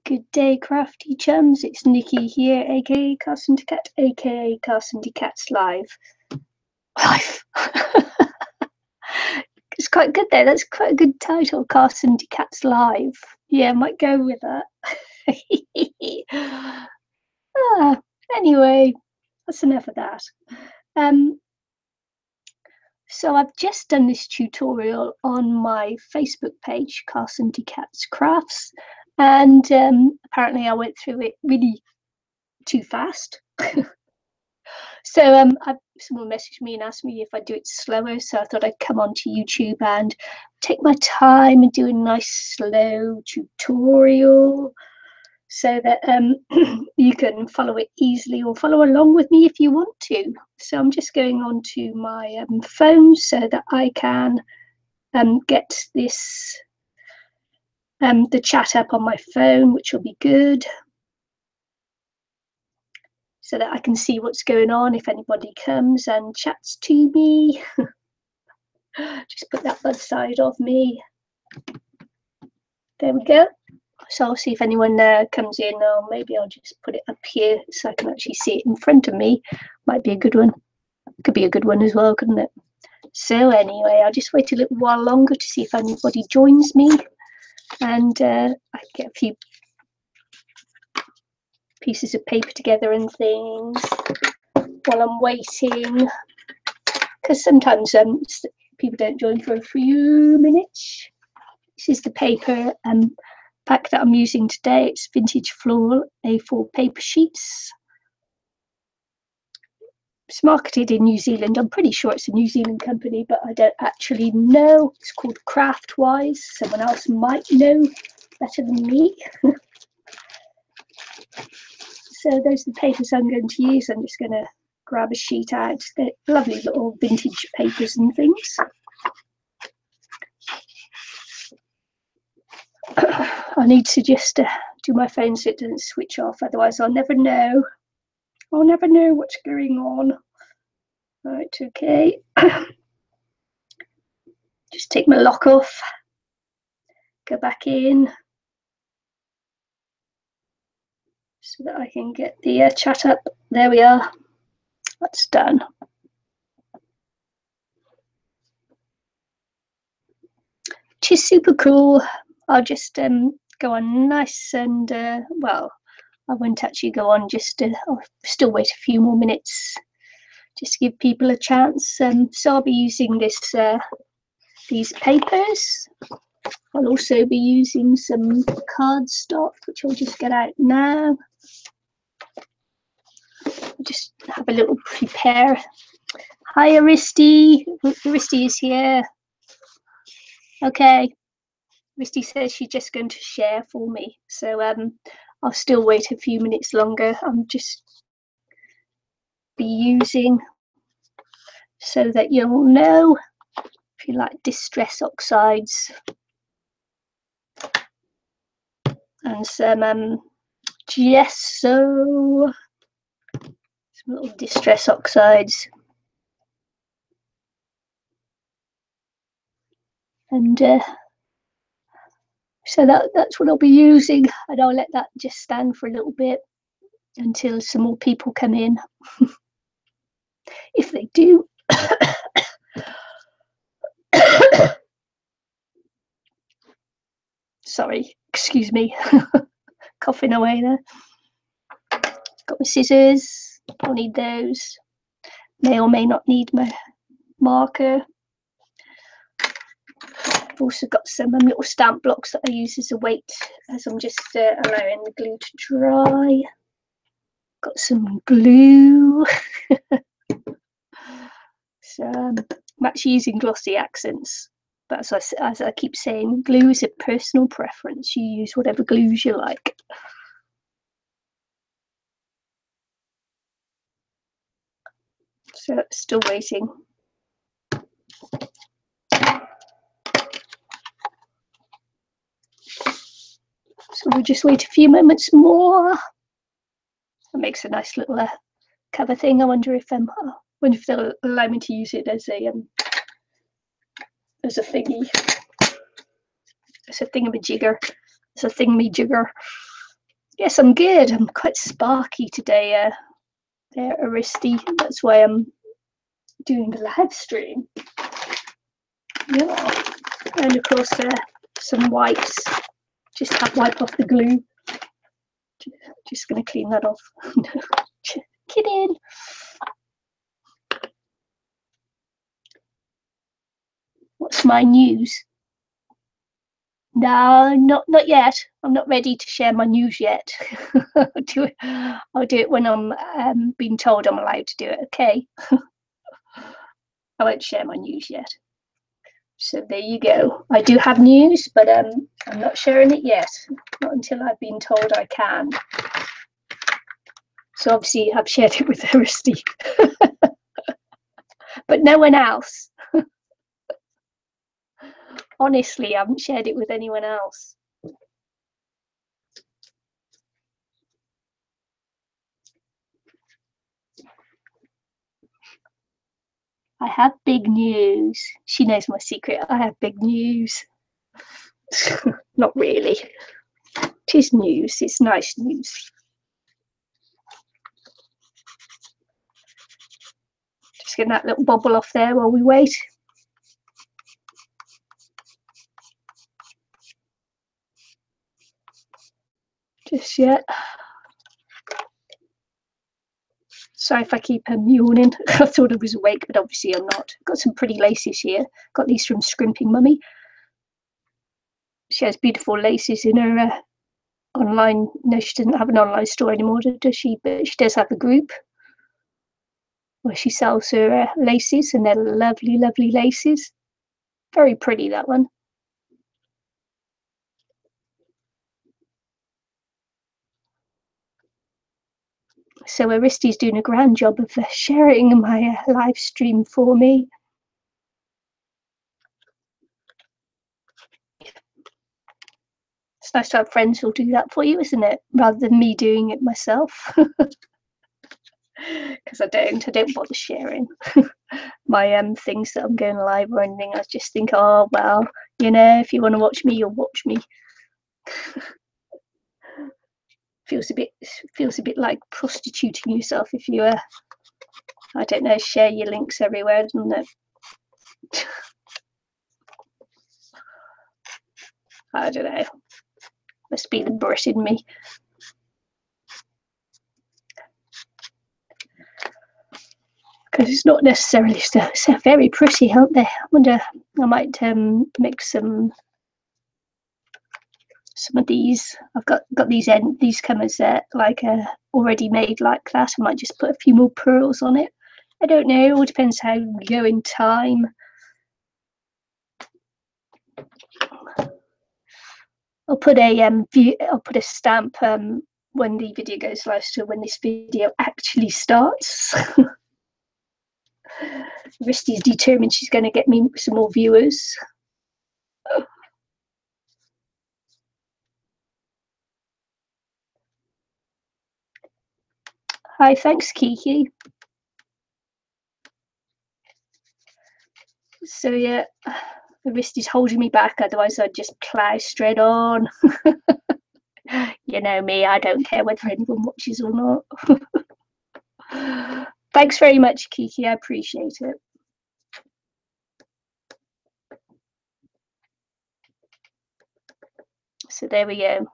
Good day, crafty chums. It's Nikki here, aka Carson Cat, aka Carson Cat's Live. It's quite good there. That's quite a good title, Carson Cat's Live. Yeah, I might go with that. Anyway, that's enough of that. So I've just done this tutorial on my Facebook page, Carson Cat's Crafts, and apparently I went through it really too fast. So someone messaged me and asked me if I'd do it slower, so I thought I'd come onto YouTube and take my time and do a nice slow tutorial so that you can follow it easily or follow along with me if you want to. So I'm just going on to my phone so that I can get this the chat up on my phone, which will be good, so that I can see what's going on if anybody comes and chats to me. Just put that bud side of me. There we go. So I'll see if anyone comes in, or maybe I'll just put it up here so I can actually see it in front of me. Might be a good one. Could be a good one as well, couldn't it? So anyway, I'll just wait a little while longer to see if anybody joins me, and I can get a few pieces of paper together and things while I'm waiting, because sometimes people don't join for a few minutes. This is the paper pack that I'm using today. It's vintage floral A4 paper sheets. It's marketed in New Zealand. I'm pretty sure it's a New Zealand company, but I don't actually know. It's called Craftwise. Someone else might know better than me. So those are the papers I'm going to use. I'm just going to grab a sheet out. They're lovely little vintage papers and things. I need to just do my phone so it doesn't switch off, otherwise I'll never know. I'll never know what's going on. Right, okay. Just take my lock off. Go back in so that I can get the chat up. There we are. That's done. Which is super cool. I'll just go on nice and well, I won't actually go on, just I'll still wait a few more minutes just to give people a chance. So I'll be using these papers. I'll also be using some cardstock, which I'll just get out now. I'll just have a little prepare. Hi, Aristi. Aristi is here. Okay. Aristi says she's just going to share for me. So I'll still wait a few minutes longer. I'm just be using so that you'll know if you like distress oxides and some gesso, some little distress oxides, and so that's what I'll be using, and I'll let that just stand for a little bit until some more people come in. If they do. Sorry, excuse me. Coughing away there. Got my scissors. I'll need those. May or may not need my marker. I've also got some little stamp blocks that I use as a weight as I'm just allowing the glue to dry. Got some glue. So I'm actually using glossy accents, but as I keep saying, glue is a personal preference. You use whatever glues you like. So still waiting. So we'll just wait a few moments more. That makes a nice little cover thing. I wonder if they'll allow me to use it as a thingy. It's a thingamajigger. It's a thingamajigger. Yes, I'm good. I'm quite sparky today, there, Aristi. That's why I'm doing the live stream. Yeah. And of course, some wipes. Just have wipe off the glue. Just going to clean that off. Get in. What's my news? No, not yet. I'm not ready to share my news yet. I'll do it when I'm being told I'm allowed to do it. Okay. I won't share my news yet. So there you go. I do have news, but I'm not sharing it yet. Not until I've been told I can. So obviously I've shared it with Aristi, but no one else. Honestly, I haven't shared it with anyone else. I have big news. She knows my secret. I have big news. Not really. It is news. It's nice news. Just getting that little bubble off there while we wait. Just yet. Sorry if I keep yawning. I thought I was awake, but obviously I'm not. Got some pretty laces here. Got these from Scrimping Mummy. She has beautiful laces in her online. No, she doesn't have an online store anymore, does she? But she does have a group where she sells her laces, and they're lovely, lovely laces. Very pretty, that one. So Aristi's doing a grand job of sharing my live stream for me. It's nice to have friends who'll do that for you, isn't it? Rather than me doing it myself. Because I don't bother sharing my things that I'm going live or anything. I just think, oh well, you know, if you want to watch me, you'll watch me. feels a bit like prostituting yourself if you I don't know, share your links everywhere, doesn't it? I don't know. Must be the Brit in me. Because it's not necessarily so very pretty, aren't they? I wonder, I might make some of these. I've got these comers like already made like that. I might just put a few more pearls on it. I don't know. It all depends how we go in time. I'll put a stamp when the video goes live, so when this video actually starts. Risty's determined she's going to get me some more viewers. Hi, thanks, Kiki. So yeah, the wrist is holding me back, otherwise I'd just plow straight on. You know me, I don't care whether anyone watches or not. Thanks very much, Kiki, I appreciate it. So there we go.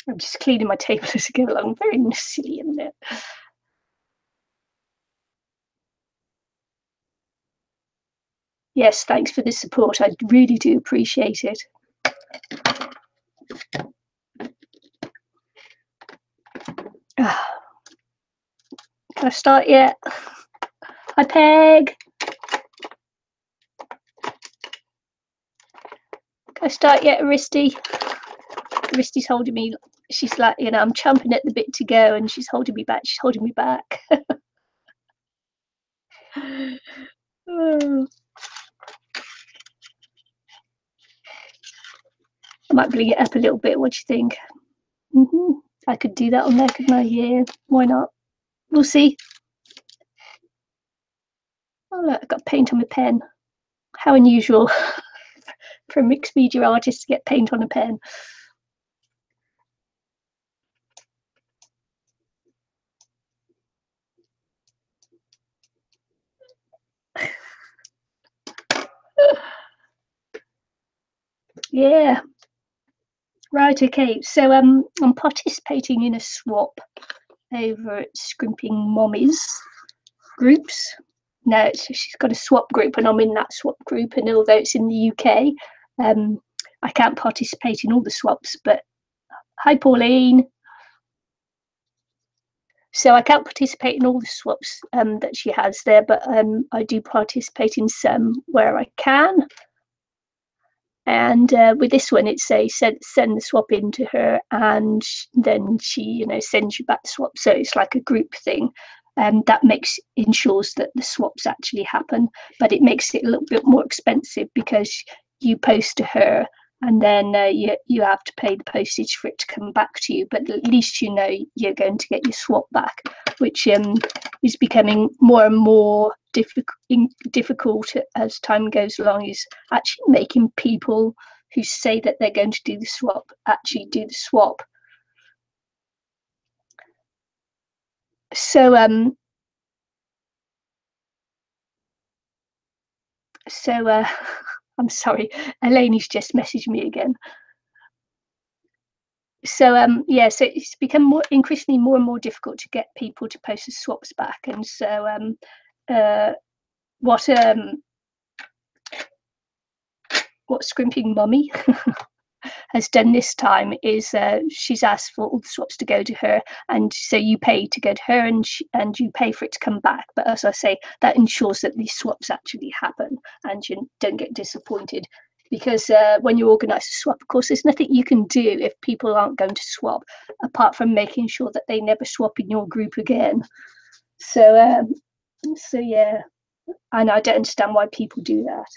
I'm just cleaning my table as I go along. Very silly, isn't it? Yes, thanks for the support. I really do appreciate it. Can I start yet? Hi, Peg. Can I start yet, Aristi? Aristi's holding me. She's like, you know, I'm chomping at the bit to go, and she's holding me back. She's holding me back. Oh. I might bring it up a little bit. What do you think? I could do that on there, couldn't I? Yeah, why not? We'll see. Oh, look, I've got paint on my pen. How unusual for a mixed media artist to get paint on a pen. Yeah. Right, okay. So I'm participating in a swap over at Scrimping Mommy's groups. Now she's got a swap group and I'm in that swap group, and although it's in the UK, I can't participate in all the swaps, but hi Pauline. So I can't participate in all the swaps that she has there, but I do participate in some where I can. And with this one, it's a send the swap in to her, and then she, sends you back the swap. So it's like a group thing, and that ensures that the swaps actually happen. But it makes it a little bit more expensive because you post to her, and then you have to pay the postage for it to come back to you. But at least you know you're going to get your swap back, which is becoming more and more difficult as time goes along, is actually making people who say that they're going to do the swap actually do the swap. So I'm sorry, Elaine's just messaged me again. So yeah, so it's become increasingly more and more difficult to get people to post the swaps back. And so what Scrimping Mummy has done this time is she's asked for all the swaps to go to her, and so you pay to go to her, and you pay for it to come back. But as I say, that ensures that these swaps actually happen and you don't get disappointed, because when you organise a swap, of course, there's nothing you can do if people aren't going to swap apart from making sure that they never swap in your group again. So yeah, and I don't understand why people do that.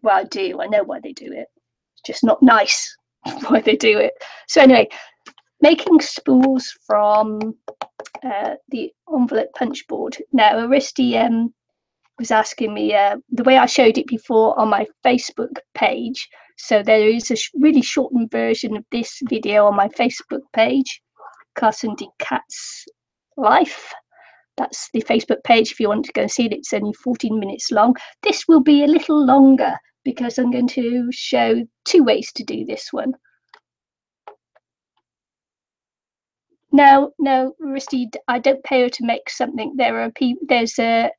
Well, I do. I know why they do it. It's just not nice why they do it. So anyway, making spools from the envelope punch board. Now, Aristi was asking me the way I showed it before on my Facebook page. So there is a really shortened version of this video on my Facebook page, Carson D. Cat's Life. That's the Facebook page if you want to go and see it. It's only 14 minutes long. This will be a little longer because I'm going to show two ways to do this one. No, Risti, I don't pay her to make something. There's a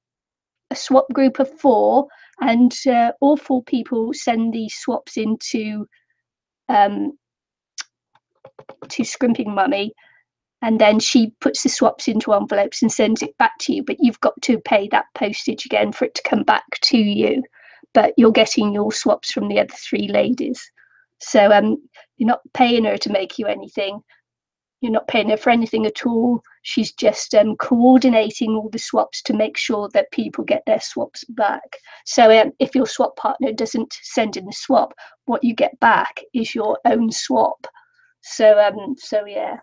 swap group of 4, and all 4 people send these swaps into to Scrimping Mummy, and then she puts the swaps into envelopes and sends it back to you. But you've got to pay that postage again for it to come back to you. But you're getting your swaps from the other 3 ladies. So you're not paying her to make you anything. You're not paying her for anything at all. She's just coordinating all the swaps to make sure that people get their swaps back. So if your swap partner doesn't send in the swap, what you get back is your own swap. So yeah.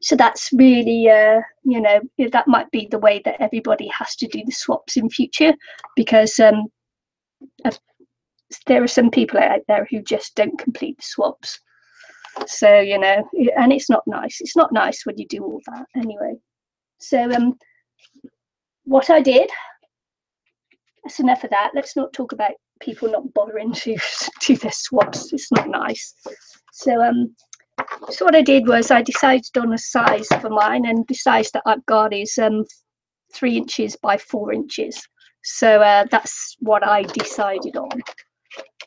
So that's really, that might be the way that everybody has to do the swaps in future, because there are some people out there who just don't complete the swaps. So, and it's not nice. It's not nice when you do all that anyway. So what I did, that's enough of that. Let's not talk about people not bothering to do their swaps. It's not nice. So what I did was I decided on a size for mine, and the size that I've got is 3 inches by 4 inches. So that's what I decided on.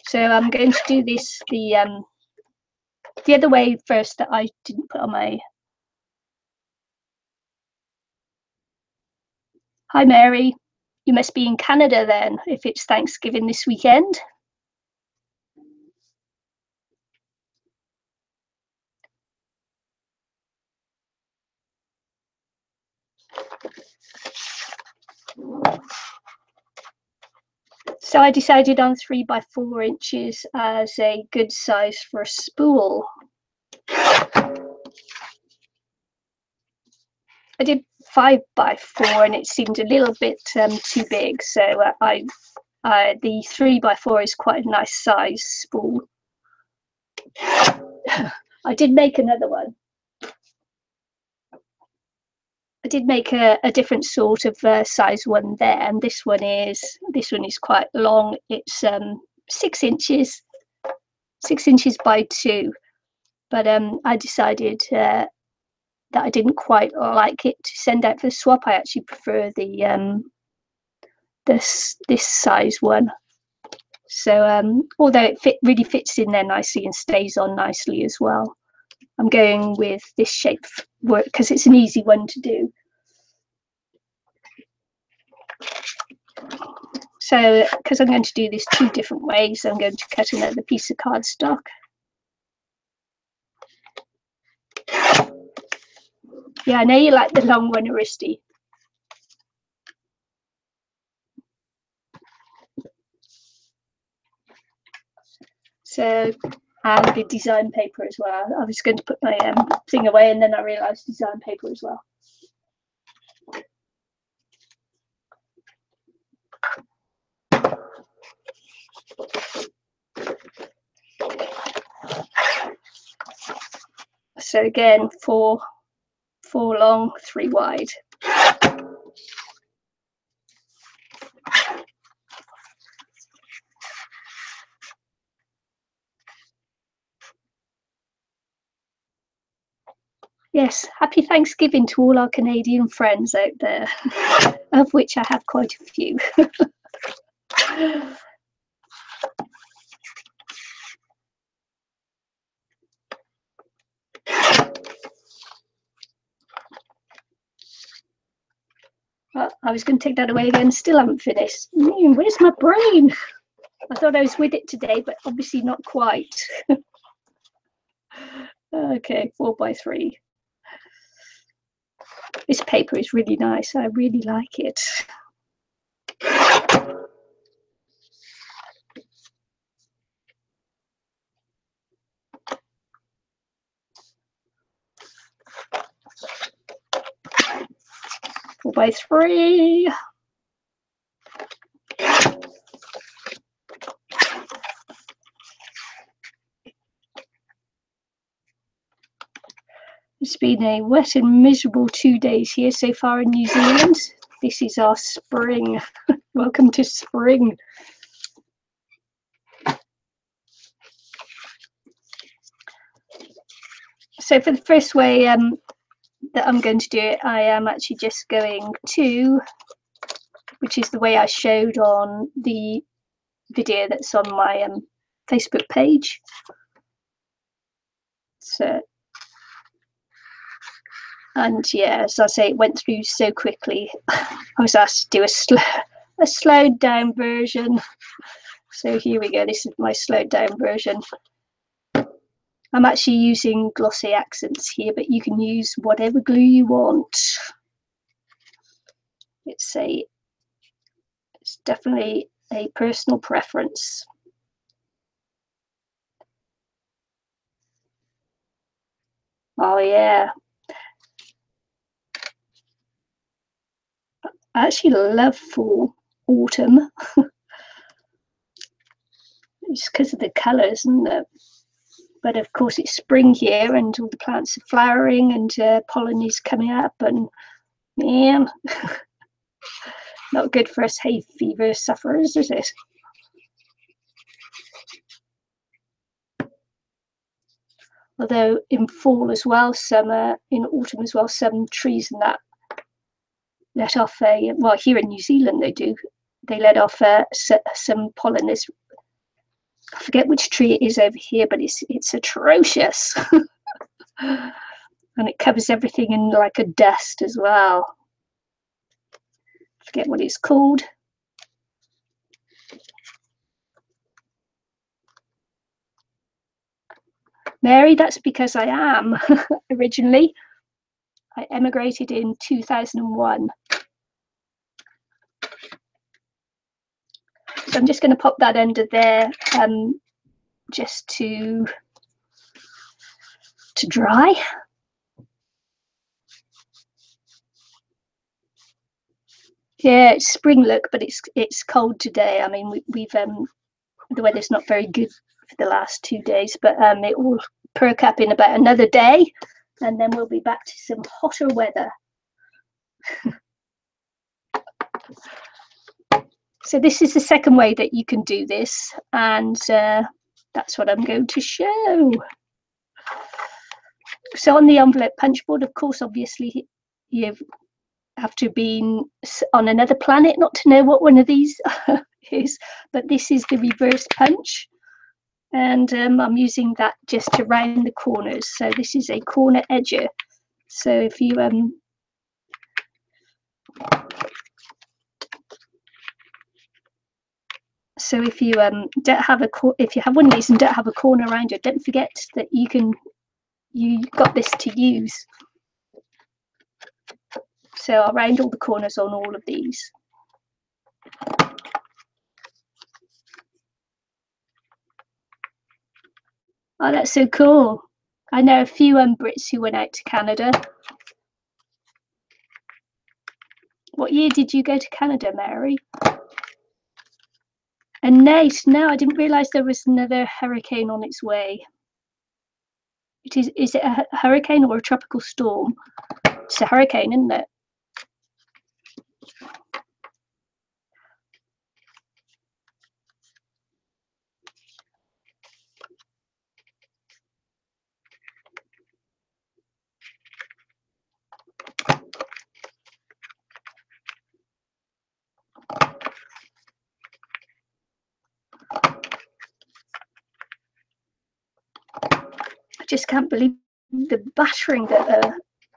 So I'm going to do this the other way first that I didn't put on my... Hi Mary, you must be in Canada then, if it's Thanksgiving this weekend. So I decided on 3 by 4 inches as a good size for a spool. I did 5 by 4 and it seemed a little bit too big, so the 3 by 4 is quite a nice size spool. I did make another one. I did make a different sort of size one there, and this one is quite long. It's 6 inches, 6 inches by 2. But I decided that I didn't quite like it to send out for the swap. I actually prefer the this size one. So although it really fits in there nicely and stays on nicely as well, I'm going with this shape work because it's an easy one to do. So because I'm going to do this 2 different ways, I'm going to cut another piece of cardstock. Yeah, I know you like the long one, Aristi. So, and the design paper as well. I was going to put my thing away, and then I realised design paper as well. So again, 4 long, 3 wide. Yes, happy Thanksgiving to all our Canadian friends out there, of which I have quite a few. I was going to take that away again, still haven't finished. Where's my brain? I thought I was with it today, but obviously not quite. Okay, 4 by 3. This paper is really nice. I really like it. Four by 3. It's been a wet and miserable 2 days here so far in New Zealand. This is our spring. Welcome to spring. So for the first way that I'm going to do it, I am actually just going to, which is the way I showed on the video that's on my Facebook page. So, and yeah, as I say, it went through so quickly. I was asked to do a slowed down version. So here we go. This is my slowed down version. I'm actually using glossy accents here, but you can use whatever glue you want. It's definitely a personal preference. Oh yeah. I actually love fall, autumn. It's because of the colours, and but of course it's spring here, and all the plants are flowering, and pollen is coming up, and man, not good for us hay fever sufferers, is it? Although in fall as well, in autumn as well, some trees and that let off well, here in New Zealand they let off some pollen. I forget which tree it is over here, but it's atrocious. And it covers everything in like a dust as well. I forget what it's called. Mary, that's because I am originally. I emigrated in 2001. So I'm just going to pop that under there just to dry. Yeah, it's spring look, but it's cold today. I mean, we've the weather's not very good for the last 2 days, but it will perk up in about another day, and then we'll be back to some hotter weather. So this is the second way that you can do this, and that's what I'm going to show. So on the envelope punch board, of course, obviously you have to be on another planet not to know what one of these is, but this is the reverse punch, and I'm using that just to round the corners. So this is a corner edger. So if you don't have if you have one of these and don't have a corner around it, don't forget that you got this to use. So I'll round all the corners on all of these. Oh, that's so cool. I know a few Brits who went out to Canada. What year did you go to Canada, Mary? And Nate, no, I didn't realise there was another hurricane on its way. Is it a hurricane or a tropical storm? It's a hurricane, isn't it? I just can't believe the battering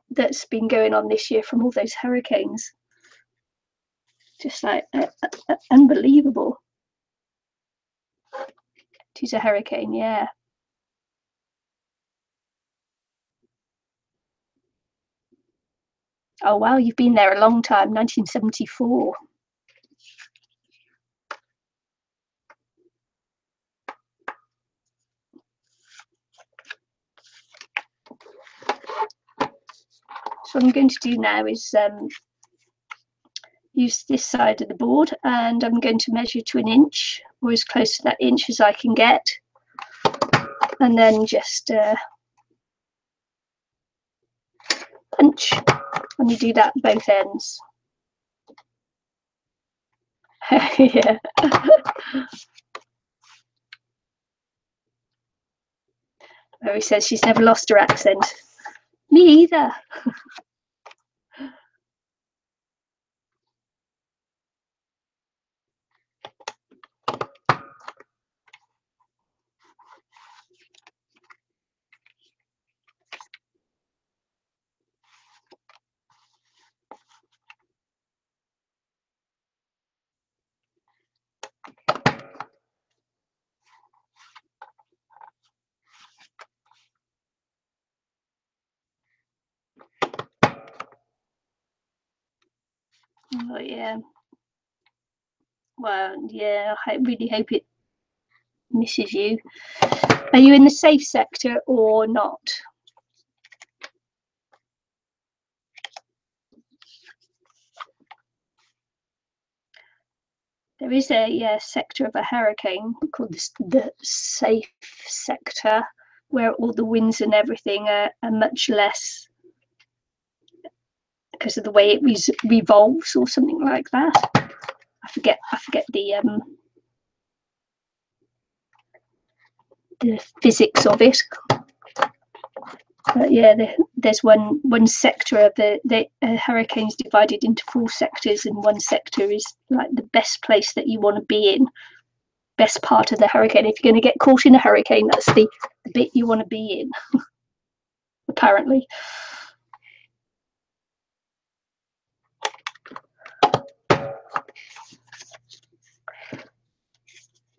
that's been going on this year from all those hurricanes. Just like unbelievable. It is a hurricane, yeah. Oh wow, you've been there a long time, 1974. So what I'm going to do now is use this side of the board, and I'm going to measure to an inch, or as close to that inch as I can get, and then just punch, and you do that at both ends. Yeah. Mary says she's never lost her accent. Me either. Oh yeah. Well, yeah, I really hope it misses you. Are you in the safe sector or not? There is a sector of a hurricane called the safe sector, where all the winds and everything are much less because of the way it revolves or something like that. I forget the physics of it. But yeah, there's one sector of the hurricane's divided into 4 sectors, and one sector is like the best place that you want to be in, best part of the hurricane. If you're going to get caught in a hurricane, that's the bit you want to be in, apparently.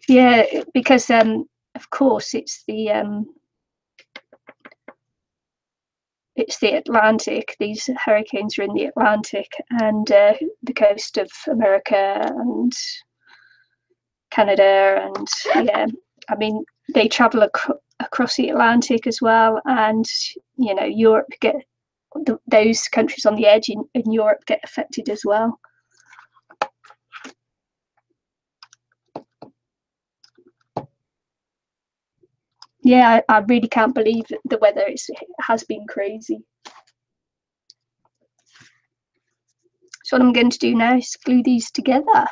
Yeah, because of course it's the Atlantic. These hurricanes are in the Atlantic, and the coast of America and Canada, and yeah, I mean they travel across the Atlantic as well, and you know Europe those countries on the edge in Europe get affected as well. Yeah, I really can't believe the weather has been crazy. So what I'm going to do now is glue these together.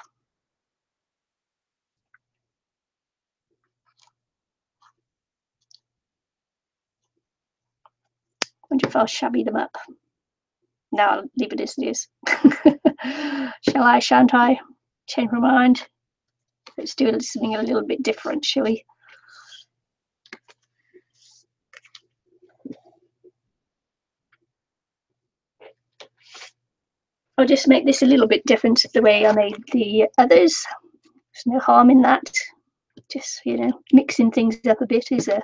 Wonder if I'll shabby them up. No, I'll leave it as it is. Shall I, shan't I? Change my mind. Let's do something a little bit different, shall we? I'll just make this a little bit different to the way I made the others. There's no harm in that. Just, you know, mixing things up a bit is a...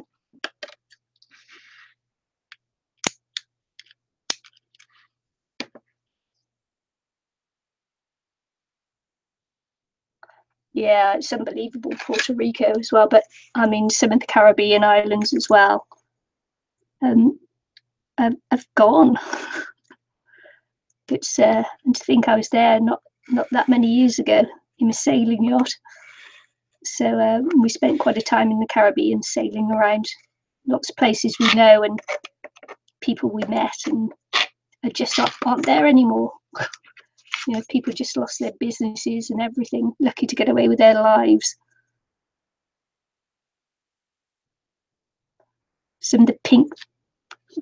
Yeah, it's unbelievable, Puerto Rico as well, but I mean some of the Caribbean islands as well have gone. It's and to think I was there not that many years ago in a sailing yacht. So we spent quite a time in the Caribbean sailing around lots of places we know and people we met and are just aren't there anymore. You know, people just lost their businesses and everything, lucky to get away with their lives. Some of the pink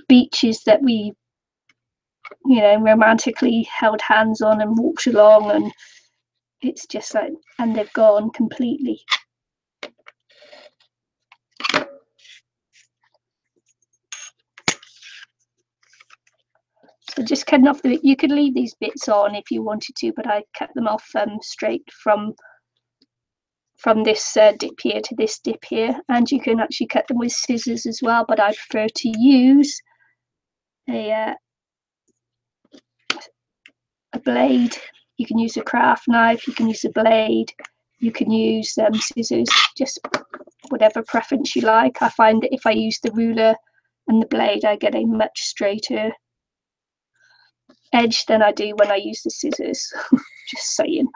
beaches that we, you know, romantically held hands on and walked along, and it's just like, and they've gone completely. So just cutting off you could leave these bits on if you wanted to, but I cut them off straight from this dip here to this dip here, and you can actually cut them with scissors as well, but I prefer to use a blade. You can use a craft knife, you can use a blade, you can use scissors, just whatever preference you like. I find that if I use the ruler and the blade, I get a much straighter edge than I do when I use the scissors. Just saying.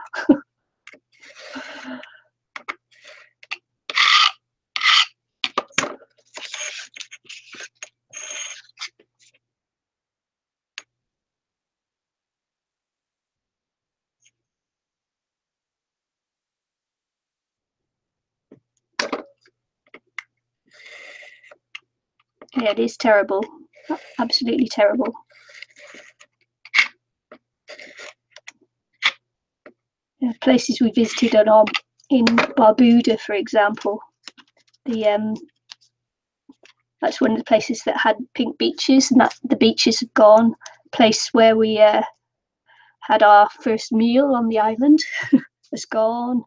Yeah, it is terrible. Absolutely terrible. Places we visited in Barbuda, for example, that's one of the places that had pink beaches, and that the beaches have gone. Place where we had our first meal on the island has gone.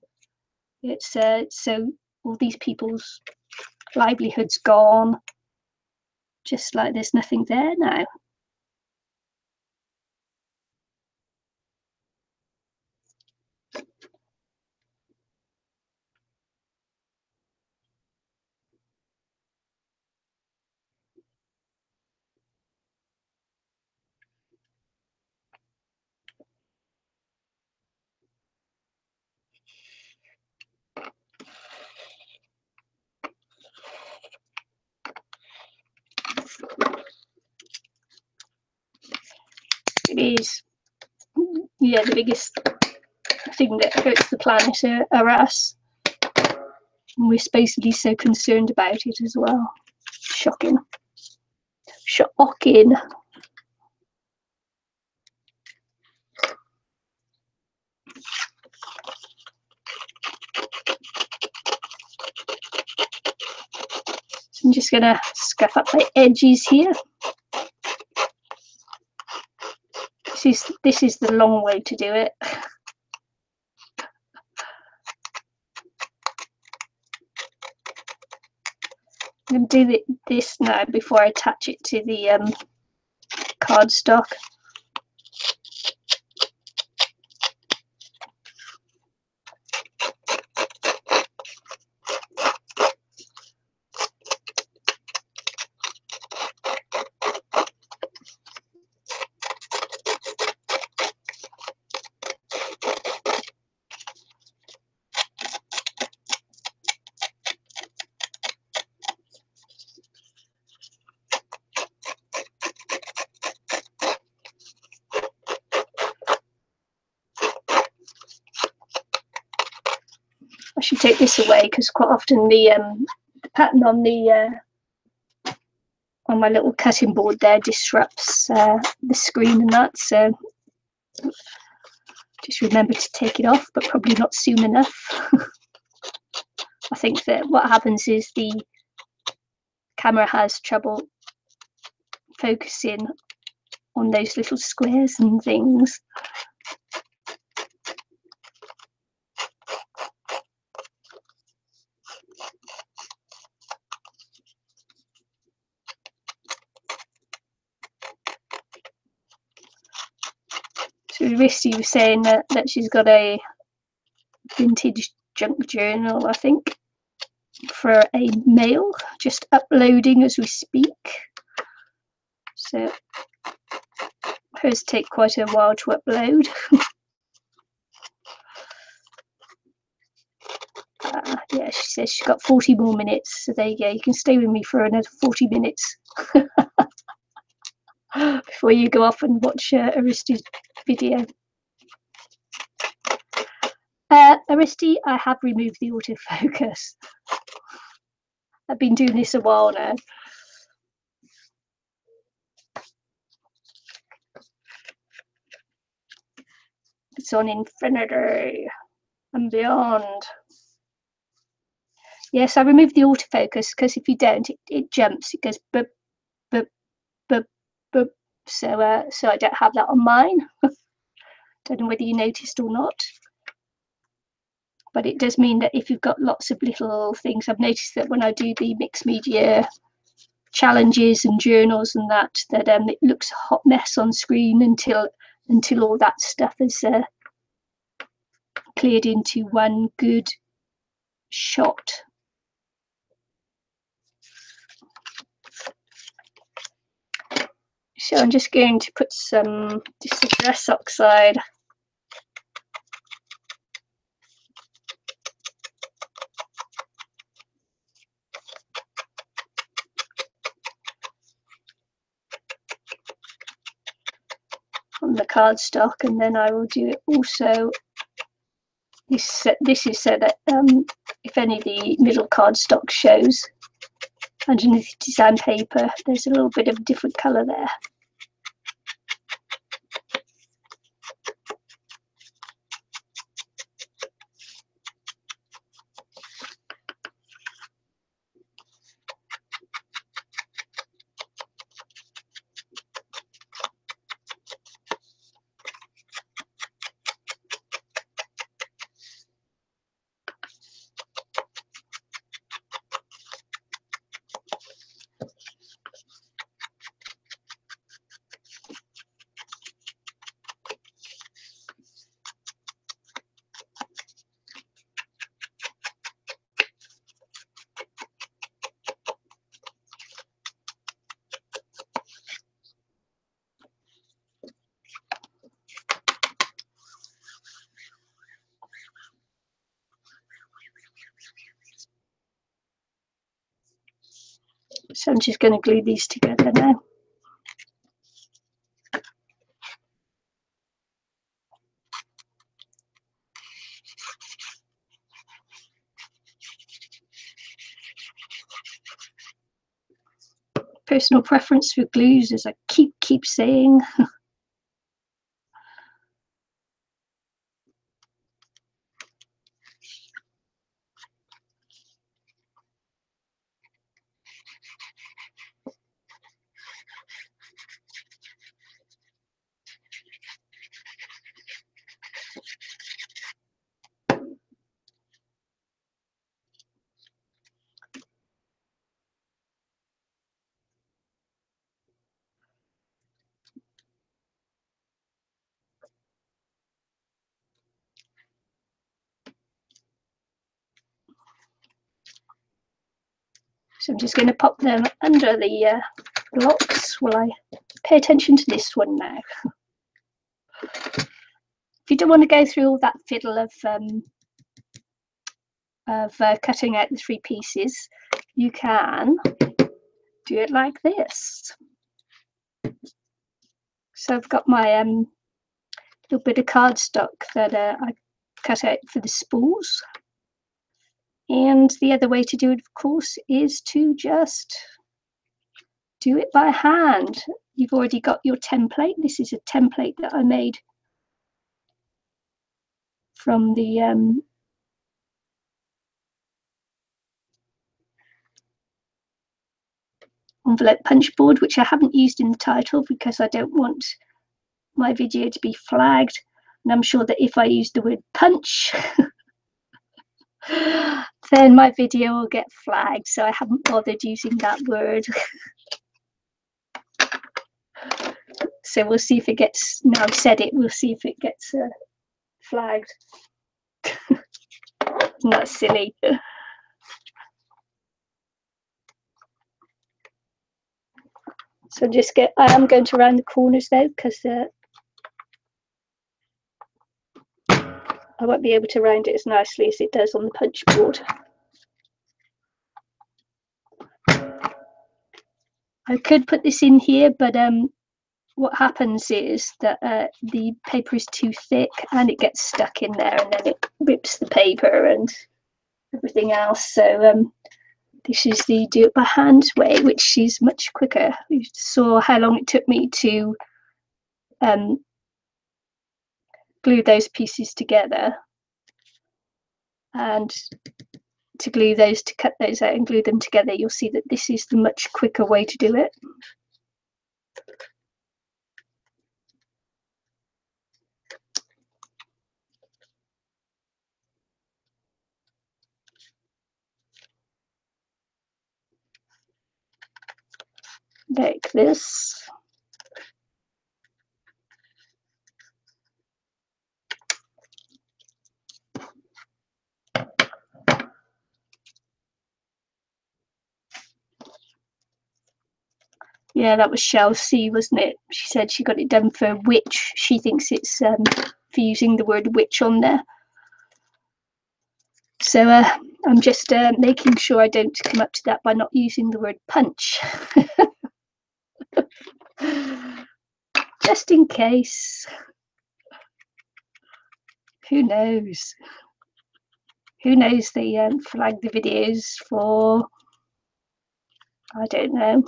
It's so all these people's livelihoods gone. Just like there's nothing there now. It is, yeah, the biggest thing that hurts the planet are us. And we're supposedly so concerned about it as well. Shocking. Shocking. So I'm just gonna scuff up my edges here. This is the long way to do it. I'm going to do this now before I attach it to the cardstock. should take this away because quite often the pattern on my little cutting board there disrupts the screen and that, so just remember to take it off, but probably not soon enough. I think that what happens is the camera has trouble focusing on those little squares and things. So Risty was saying that she's got a vintage junk journal, I think, for a mail, just uploading as we speak. So hers take quite a while to upload. Yeah, she says she's got 40 more minutes, so there you go, you can stay with me for another 40 minutes before you go off and watch Aristi's video. Aristi, I have removed the autofocus. I've been doing this a while now. It's on infinity and beyond. Yes, I removed the autofocus because if you don't, it jumps. It goes boop, boop, boop, boop. So I don't have that on mine. Don't know whether you noticed or not. But it does mean that if you've got lots of little things, I've noticed that when I do the mixed media challenges and journals and that it looks a hot mess on screen until all that stuff is cleared into one good shot. So I'm just going to put some distress oxide on the cardstock, and then I will do it also. This is so that if any of the middle cardstock shows underneath the design paper, there's a little bit of a different colour there. So I'm just going to glue these together now. Personal preference for glues, as I keep saying. So I'm just going to pop them under the blocks while I pay attention to this one now. If you don't want to go through all that fiddle of cutting out the 3 pieces, you can do it like this. So I've got my little bit of cardstock that I cut out for the spools. And the other way to do it, of course, is to just do it by hand. You've already got your template. This is a template that I made from the envelope punch board, which I haven't used in the title because I don't want my video to be flagged. And I'm sure that if I use the word punch, then my video will get flagged. So I haven't bothered using that word. So we'll see if it gets, now I've said it, we'll see if it gets flagged. Isn't that silly? So I am going to round the corners though, because I won't be able to round it as nicely as it does on the punch board. I could put this in here, but what happens is that the paper is too thick and it gets stuck in there, and then it rips the paper and everything else. So this is the do it by hand way, which is much quicker. You saw how long it took me to glue those pieces together, and to glue those, to cut those out and glue them together. You'll see that this is the much quicker way to do it. Like this. Yeah, that was Chelsea, wasn't it? She said she got it done for witch. She thinks it's for using the word witch on there. So I'm just making sure I don't come up to that by not using the word punch. Just in case. Who knows? Who knows, they flag the videos for, I don't know.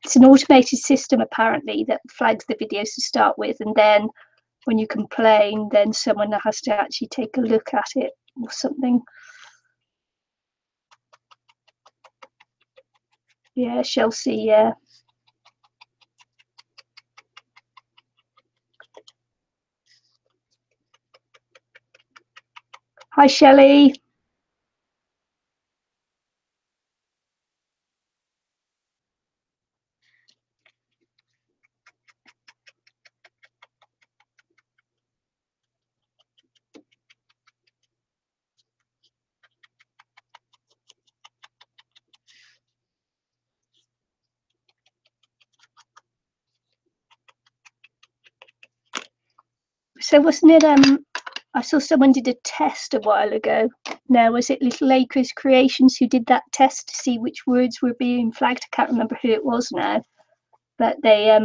It's an automated system apparently that flags the videos to start with, and then when you complain, then someone has to actually take a look at it or something. Yeah, Chelsea, yeah. Hi, Shelley. So wasn't it, I saw someone did a test a while ago. Now, was it Little Acres Creations who did that test to see which words were being flagged? I can't remember who it was now, but they,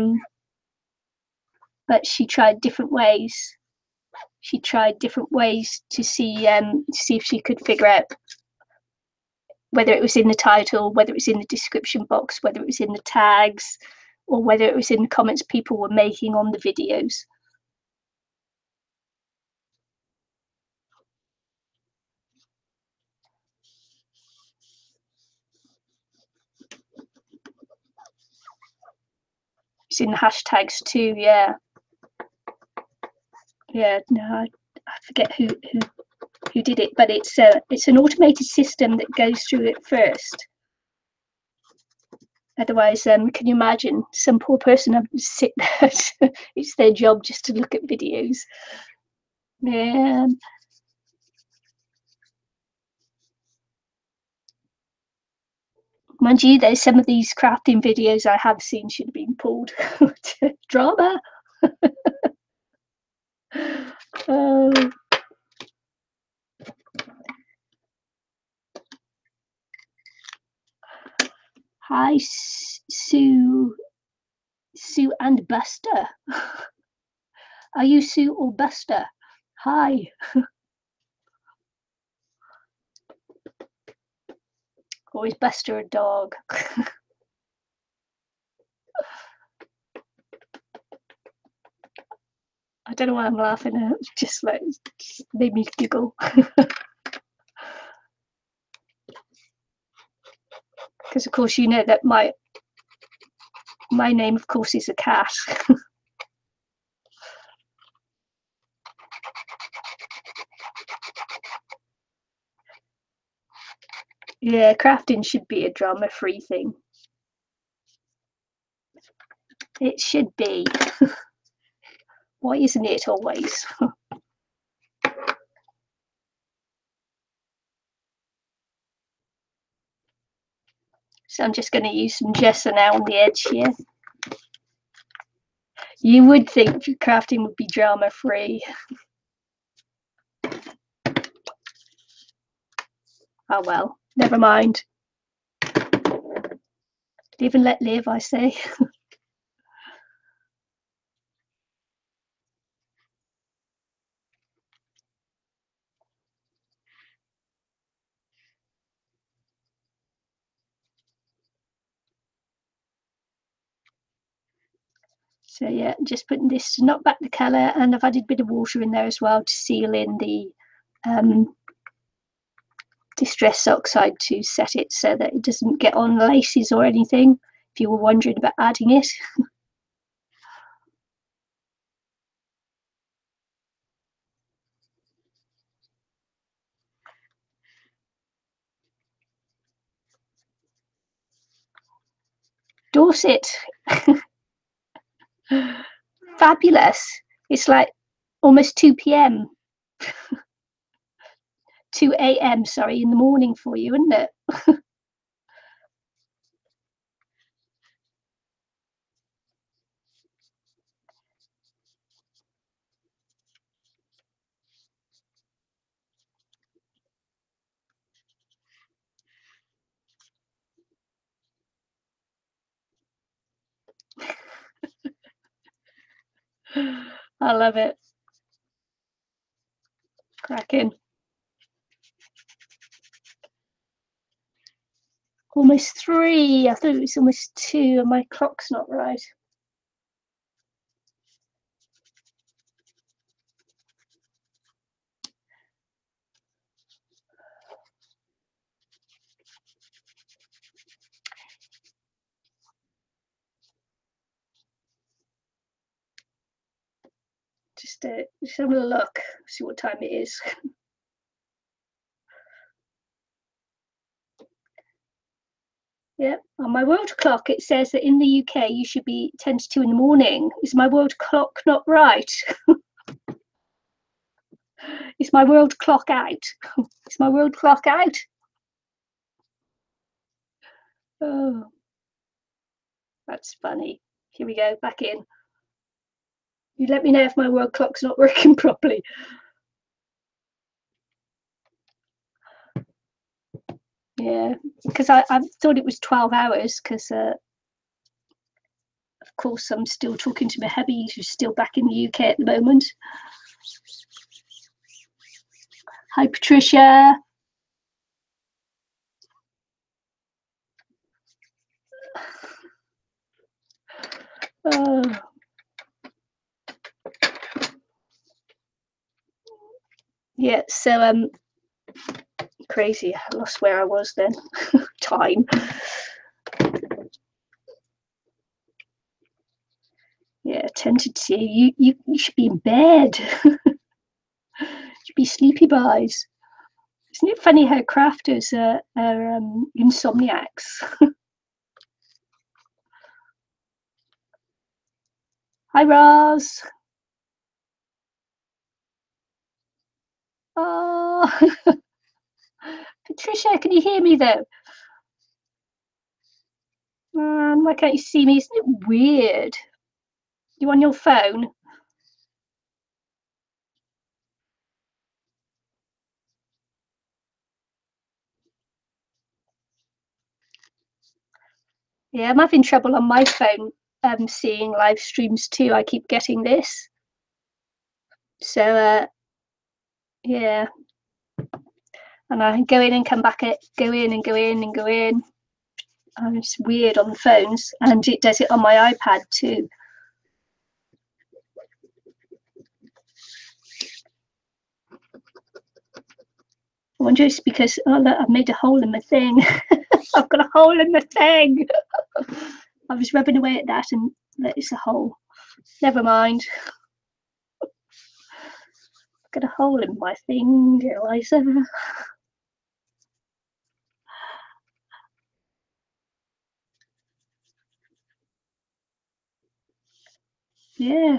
but she tried different ways. She tried different ways to see if she could figure out whether it was in the title, whether it was in the description box, whether it was in the tags, or whether it was in the comments people were making on the videos. It's in the hashtags too, yeah. Yeah, no, I forget who did it, but it's an automated system that goes through it first. Otherwise, can you imagine some poor person having to sit there? It's their job just to look at videos. Yeah. Mind you, though, some of these crafting videos I have seen should have been pulled. Drama. Oh. Hi, Sue and Buster. Are you Sue or Buster? Hi. Always Buster a dog. I don't know why I'm laughing. It's just like just made me giggle. Because of course you know that my name, of course, is a cat. Yeah, crafting should be a drama-free thing. It should be. Why isn't it always? So I'm just going to use some gesso now on the edge here. You would think crafting would be drama-free. Oh well, never mind. Live and let live, I say. So yeah, just putting this to knock back the colour, and I've added a bit of water in there as well to seal in the distress oxide to set it so that it doesn't get on laces or anything, if you were wondering about adding it. Dorset. Fabulous. It's like almost 2 p.m. 2 a.m. sorry, in the morning for you, isn't it? I love it. Cracking. Almost 3. I thought it was almost 2 and my clock's not right. Just have a look, see what time it is. Yeah, on my world clock it says that in the UK you should be 10 to 2 in the morning. Is my world clock not right? Is my world clock out? Is my world clock out? Oh, that's funny. Here we go, back in. You let me know if my world clock's not working properly. Yeah, because I thought it was 12 hours because, of course, I'm still talking to my hubby who's still back in the UK at the moment. Hi, Patricia. Oh. Yeah, so crazy. I lost where I was then. Time. Yeah, 10 to 2. You should be in bed. You should be sleepy boys. Isn't it funny how crafters are insomniacs? Hi, Roz. Oh, Patricia, can you hear me though? Man, why can't you see me? Isn't it weird? You on your phone? Yeah, I'm having trouble on my phone seeing live streams too. I keep getting this. So yeah, and I go in and come back, go in and go in and go in. And it's weird on the phones, and it does it on my iPad too. I wonder if it's because, oh look, I've made a hole in my thing. I've got a hole in the thing. I was rubbing away at that and it's a hole. Never mind. I've got a hole in my thing, Eliza. Yeah.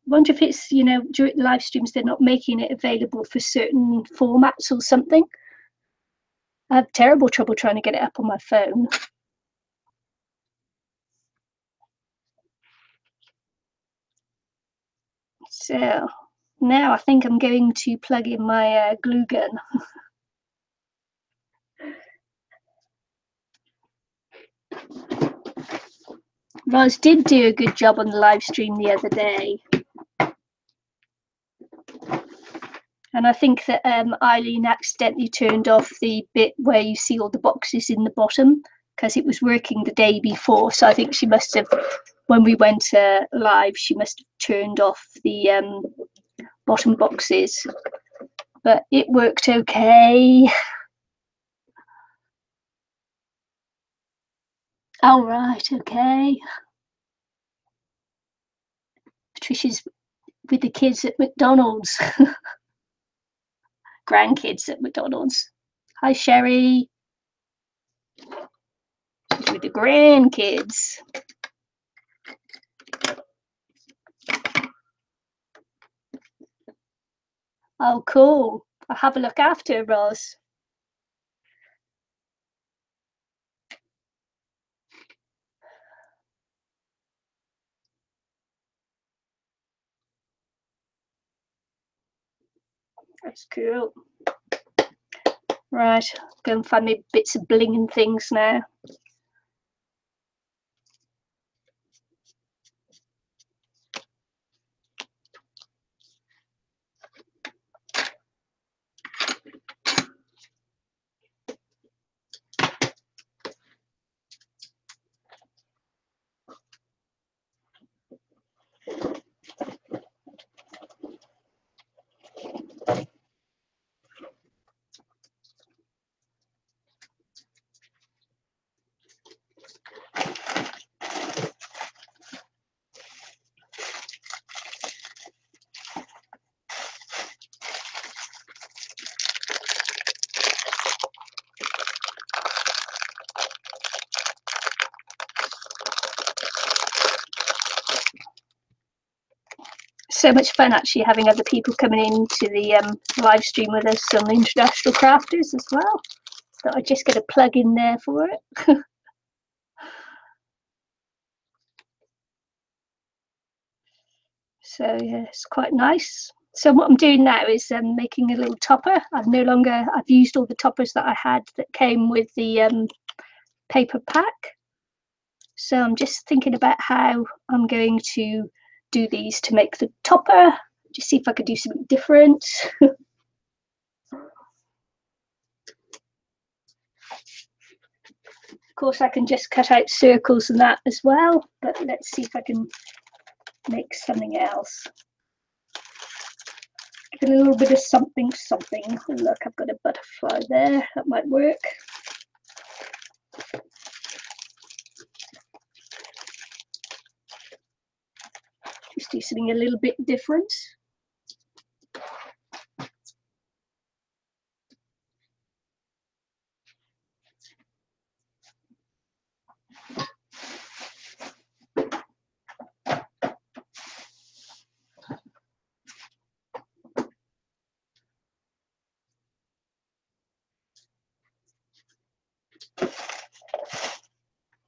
Wonder if it's, you know, during live streams they're not making it available for certain formats or something. I have terrible trouble trying to get it up on my phone. So now I think I'm going to plug in my glue gun. Roz did do a good job on the live stream the other day. And I think that Eileen accidentally turned off the bit where you see all the boxes in the bottom because it was working the day before. So I think she must have, when we went live, she must have turned off the bottom boxes. But it worked okay. Oh, right, okay. Patricia's with the kids at McDonald's. Grandkids at McDonald's. Hi, Sherry. She's with the grandkids. Oh, cool. I'll have a look after, Roz. That's cool. Right, go and find me bits of bling and things now. So much fun actually having other people coming into the live stream with us on the International Crafters as well. So I just get a plug in there for it. So yeah, it's quite nice. So what I'm doing now is making a little topper. I've used all the toppers that I had that came with the paper pack. So I'm just thinking about how I'm going to do these to make the topper. Just see if I could do something different. Of course, I can just cut out circles and that as well, but let's see if I can make something else. Give it a little bit of something, something. Oh, look, I've got a butterfly there. That might work. Just do something a little bit different.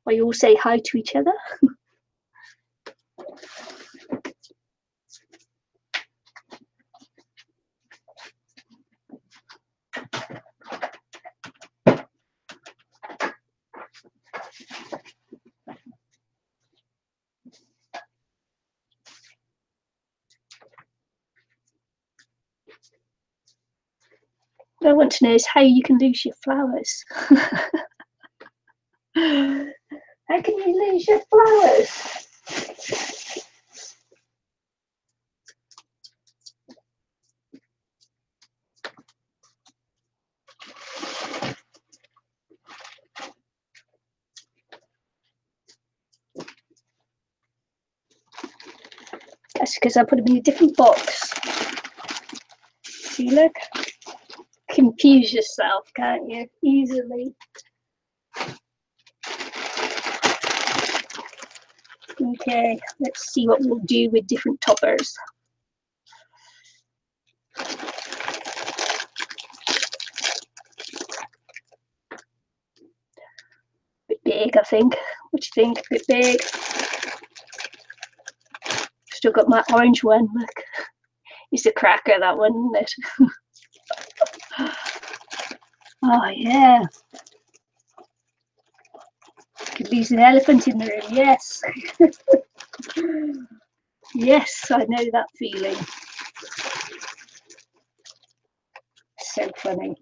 Or you all say hi to each other. What I want to know is how you can lose your flowers. How can you lose your flowers? That's because I put them in a different box. See, look. Confuse yourself, can't you? Easily. Okay, let's see what we'll do with different toppers. Bit big, I think. What do you think? A bit big. Still got my orange one. Look, it's a cracker, that one, isn't it? Oh yeah. Could lose an elephant in the room. Yes. Yes, I know that feeling. So funny.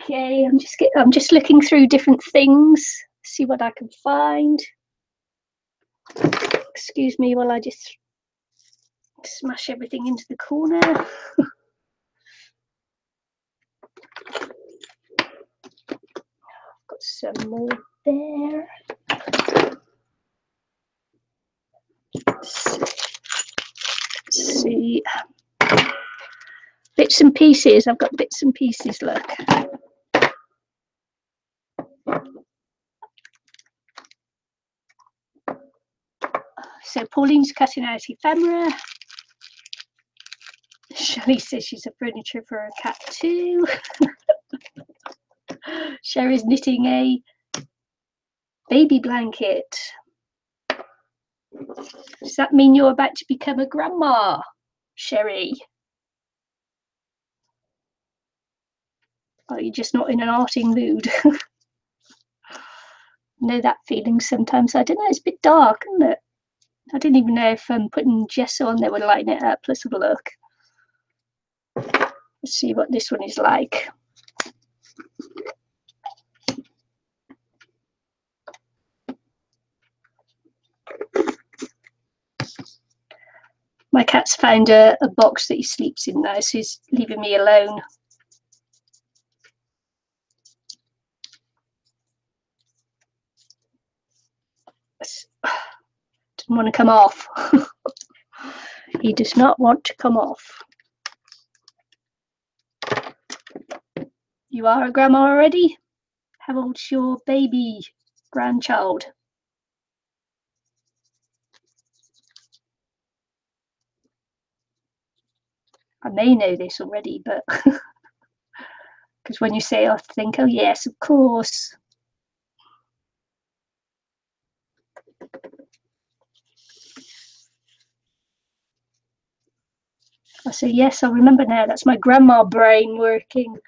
Okay, I'm just looking through different things, see what I can find. Excuse me while I just smash everything into the corner. Got some more there. Let's see. Bits and pieces. I've got bits and pieces, look. So Pauline's cutting out ephemera. Shelley says she's a furniture for a cat too. Sherry's knitting a baby blanket. Does that mean you're about to become a grandma, Sherry? Are you just not in an arting mood? Know that feeling sometimes. I don't know, it's a bit dark, isn't it? I didn't even know if putting gesso on there would lighten it up. Let's have a look. Let's see what this one is like. My cat's found a box that he sleeps in now, so he's leaving me alone. Doesn't want to come off. He does not want to come off. You are a grandma already? How old's your baby grandchild? I may know this already, but because when you say, I think, oh yes, of course. I say, yes, I remember now. That's my grandma brain working.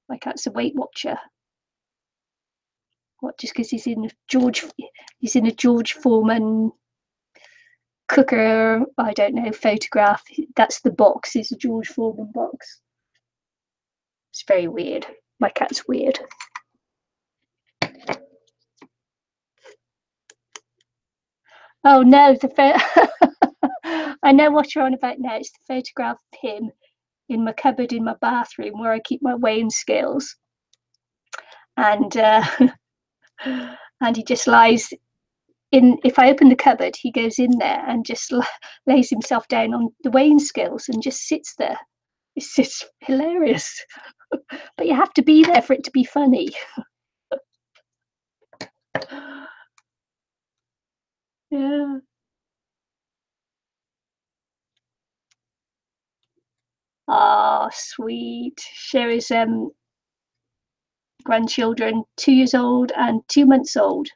My cat's a Weight Watcher. What? Just because he's in a George Foreman cooker, I don't know, photograph. That's the box. It's a George Foreman box. It's very weird. My cat's weird. Oh no, I know what you're on about now. It's the photograph of him in my cupboard in my bathroom where I keep my weighing scales, and and he just lies in. If I open the cupboard, he goes in there and just lays himself down on the weighing scales and just sits there. It's just hilarious, but you have to be there for it to be funny. Yeah. Ah, oh, sweet. Sherry's grandchildren, 2 years old and 2 months old.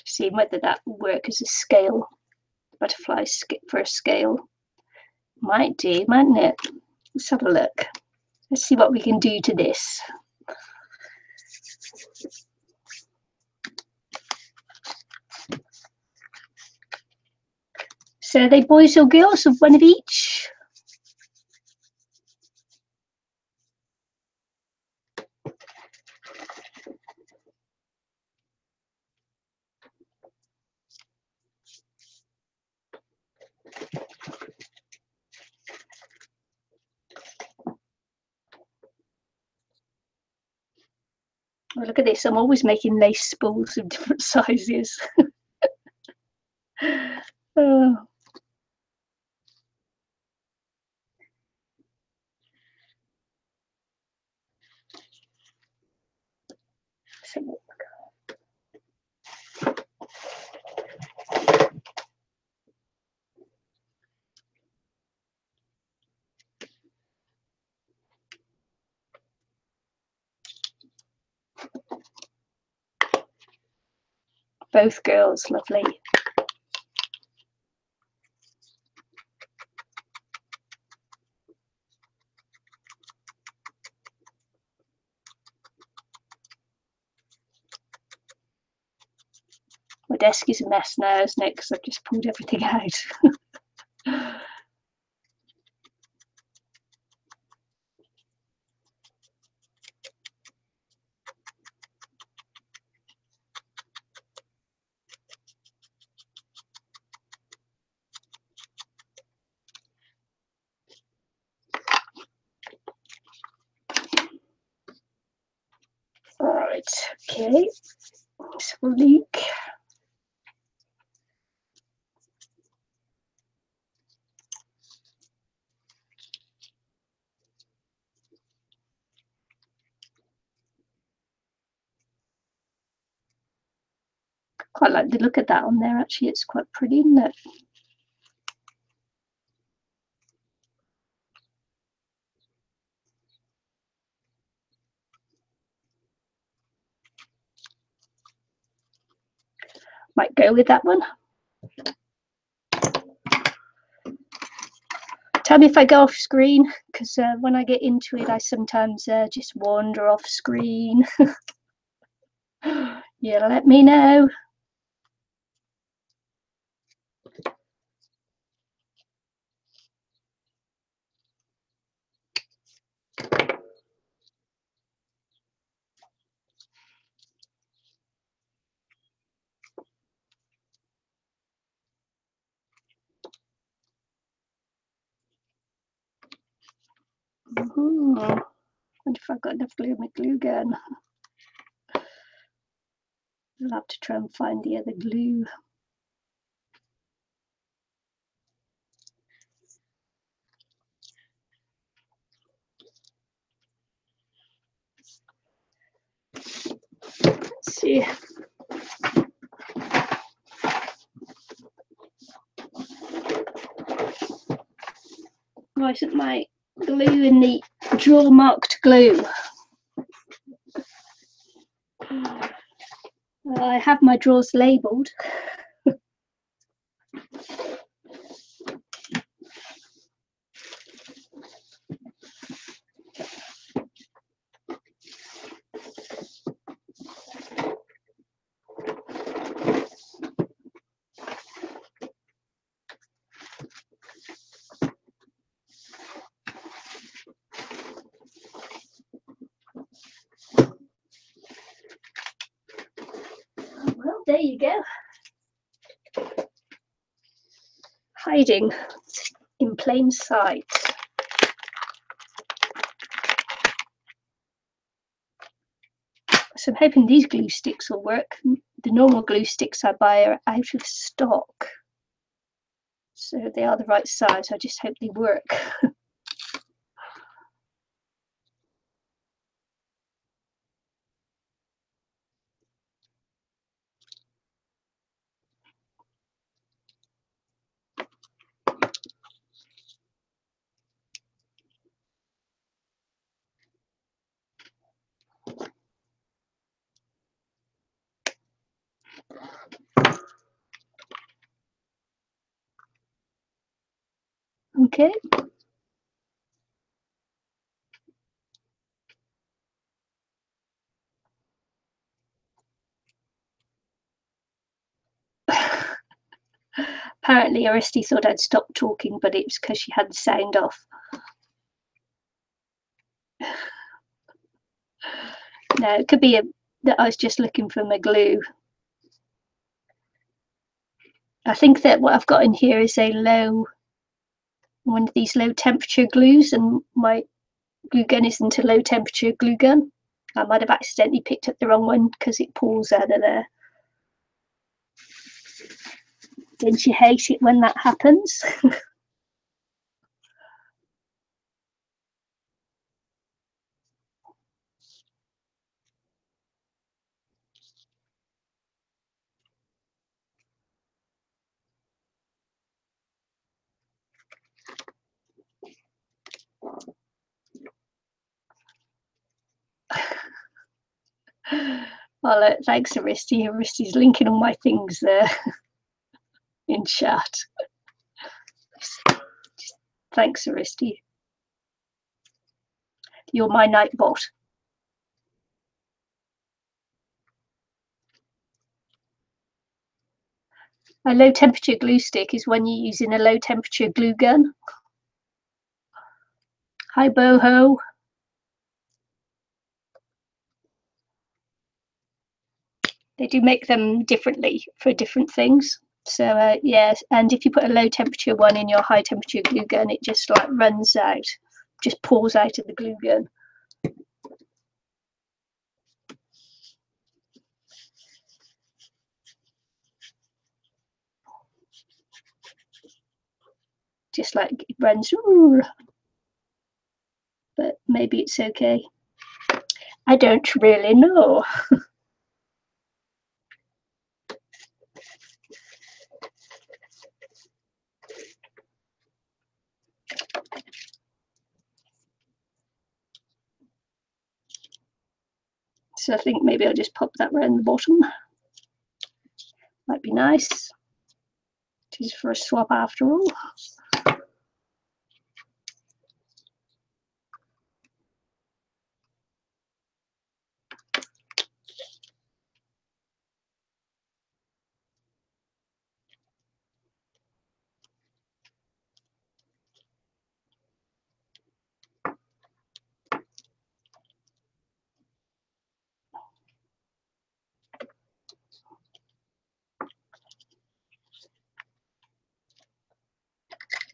See whether that will work as a scale, butterfly for a scale. Might do, mightn't it? Let's have a look. Let's see what we can do to this. So are they boys or girls, of one of each? Oh, look at this, I'm always making lace spools of different sizes. Oh. So, both girls, lovely. My desk is a mess now, isn't it? Because I've just pulled everything out. Right, okay. So we'll leak. Quite like the look of that on there, actually. It's quite pretty, isn't it? Might go with that one. Tell me if I go off screen, because when I get into it, I sometimes just wander off screen. Yeah, let me know. I wonder if I've got enough glue in my glue gun. I'll have to try and find the other glue. Let's see. Why isn't my glue in the drawer marked glue? I have my drawers labelled. Well, there you go. Hiding in plain sight. So I'm hoping these glue sticks will work. The normal glue sticks I buy are out of stock. So they are the right size. I just hope they work. Okay. Apparently Aristi thought I'd stopped talking, but it was because she had the sound off. No, it could be that I was just looking for my glue. I think that what I've got in here is one of these low temperature glues, and my glue gun isn't a low temperature glue gun. I might have accidentally picked up the wrong one because it pulls out of there. Don't you hate it when that happens? Well, thanks, Aristi. Aristi's linking all my things there in chat. Thanks, Aristi. You're my night bot. A low temperature glue stick is when you're using a low temperature glue gun. Hi, Boho. They do make them differently for different things. So yes, and if you put a low temperature one in your high temperature glue gun, it just like runs out, just pours out of the glue gun. Just like it runs, but maybe it's okay. I don't really know. So I think maybe I'll just pop that around the bottom. Might be nice. Just for a swap after all.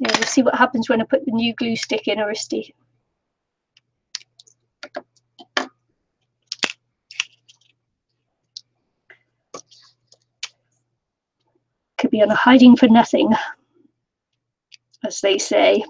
Yeah, we'll see what happens when I put the new glue stick in, Aristi. Could be on a hiding for nothing, as they say.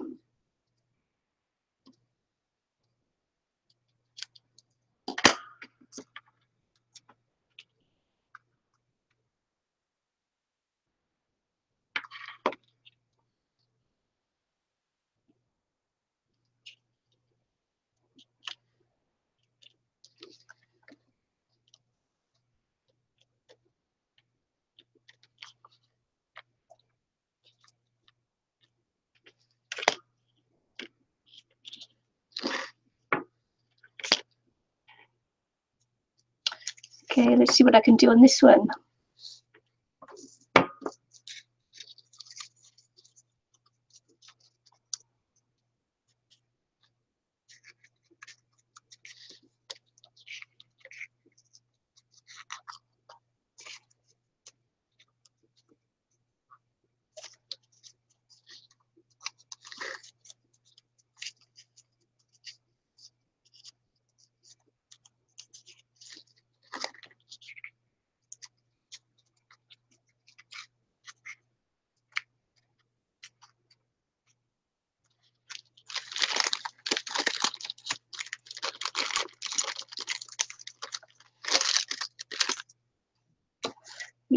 Okay, let's see what I can do on this one.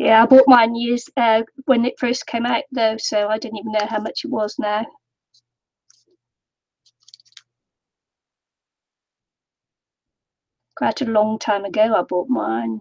Yeah, I bought mine years when it first came out though, so I didn't even know how much it was now. Quite a long time ago I bought mine.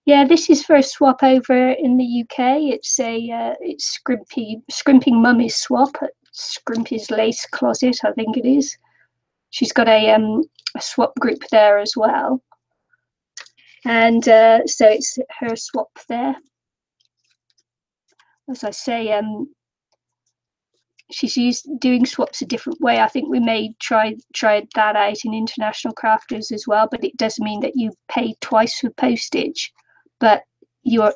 Yeah, this is for a swap over in the UK. It's Scrimping Mummy's swap at Scrimpy's Lace Closet, I think it is. She's got a swap group there as well, and so it's her swap there. As I say, she's used doing swaps a different way. I think we may try that out in international crafters as well, but it does mean that you pay twice for postage, but you're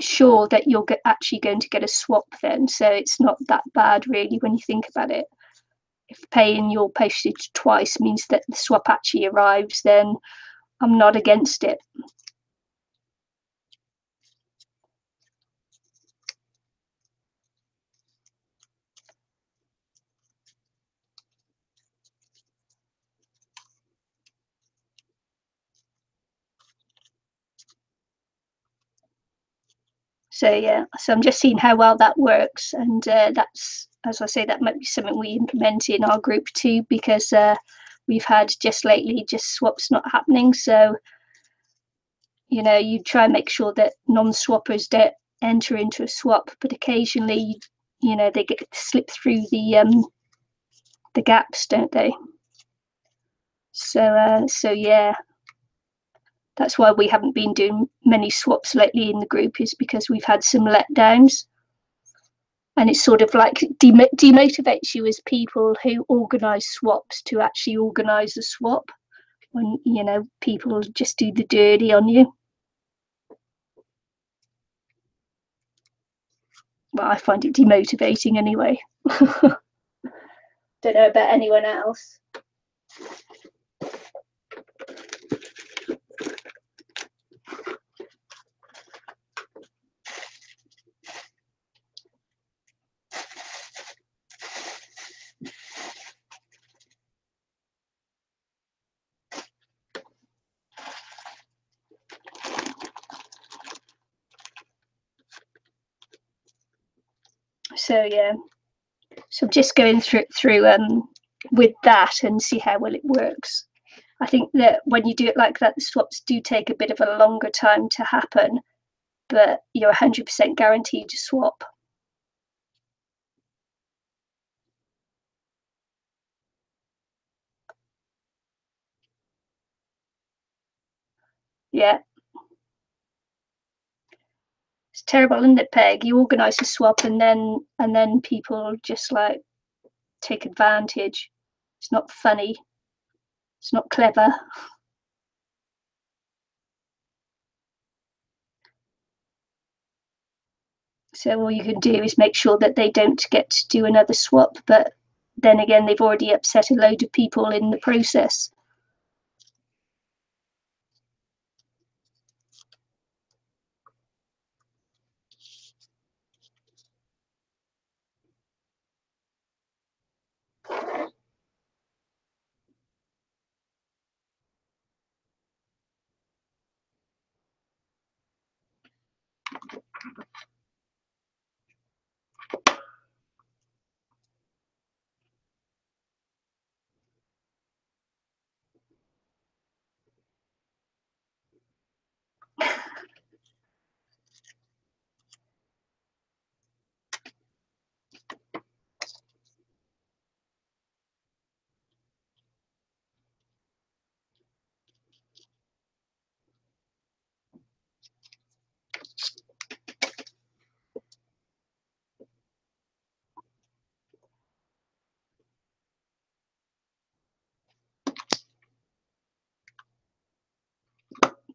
sure that you're actually going to get a swap then, so it's not that bad really when you think about it. If paying your postage twice means that the swap actually arrives, then I'm not against it. So yeah, so I'm just seeing how well that works, and that's, as I say, that might be something we implement in our group too, because we've had just lately just swaps not happening. So you try and make sure that non-swappers don't enter into a swap, but occasionally, they get slip through the gaps, don't they? So yeah, that's why we haven't been doing many swaps lately in the group, is because we've had some letdowns. And it's sort of like demotivates you as people who organise swaps to actually organise a swap, when people just do the dirty on you. Well, I find it demotivating anyway. Don't know about anyone else. So yeah, so I'm just going through with that and see how well it works. I think that when you do it like that, the swaps do take a bit of a longer time to happen, but you're 100% guaranteed to swap. Yeah, it's terrible, isn't it, Peg? You organise a swap and then people just like take advantage. It's not funny. It's not clever. So all you can do is make sure that they don't get to do another swap, but then again, they've already upset a load of people in the process.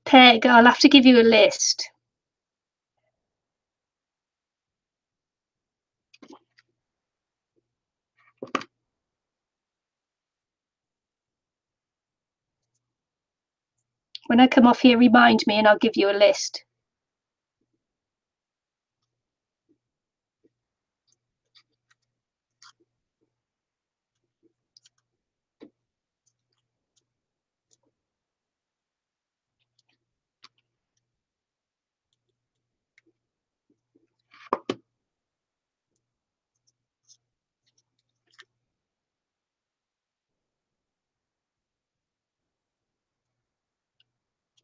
Peg, I'll have to give you a list. When I come off here, remind me and I'll give you a list.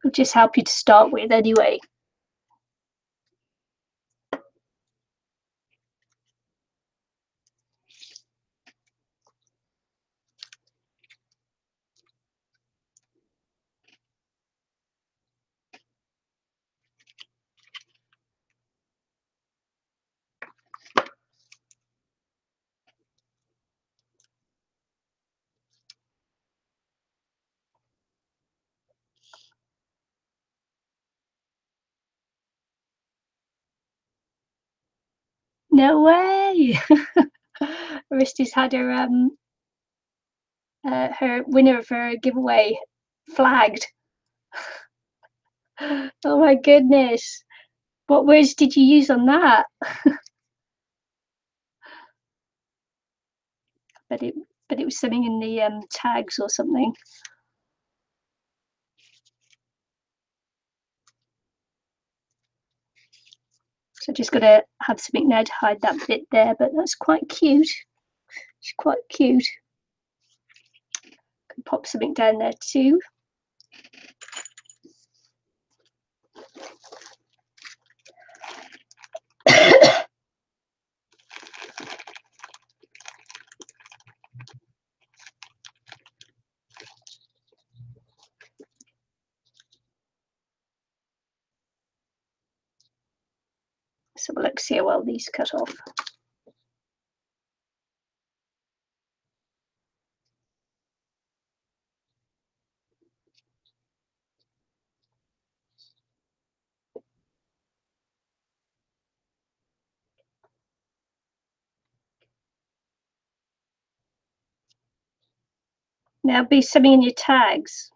It'll just help you to start with anyway. No way! Aristy's had her winner of her giveaway flagged. Oh my goodness! What words did you use on that? But it was something in the tags or something. So just got to have something there to hide that bit there, but that's quite cute. It's quite cute. Can pop something down there too. So we'll look, see how well these cut off. Now be something in your tags,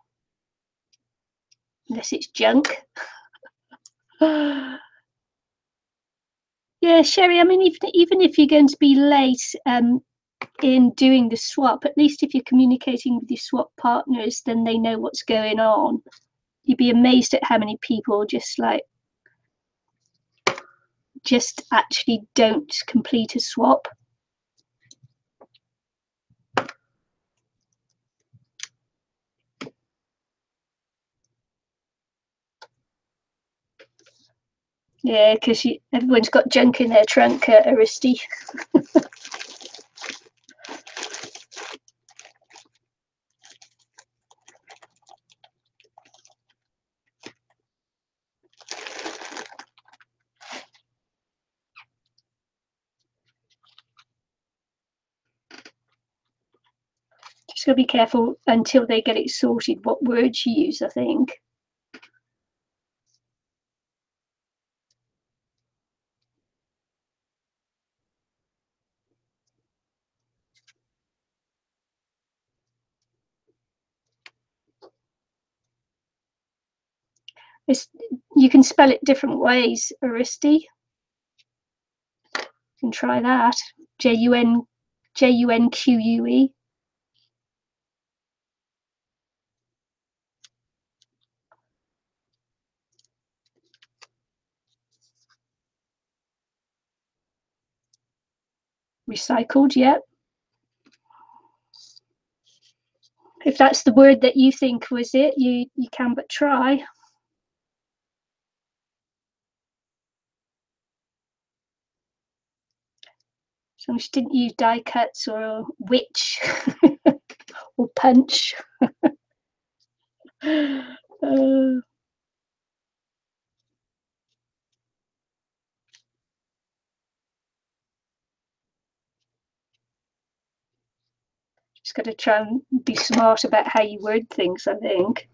unless it's junk. Yeah, Sherry, I mean, even if you're going to be late in doing the swap, at least if you're communicating with your swap partners, then they know what's going on. You'd be amazed at how many people just actually don't complete a swap. Yeah, because everyone's got junk in their trunk, Aristy. Just got to be careful until they get it sorted what words you use, I think. You can spell it different ways, Aristy. You can try that. Junquue. Recycled, yep. If that's the word that you think was it, you can but try. As long as you didn't use die cuts or witch or punch. Just got to try and be smart about how you word things, I think.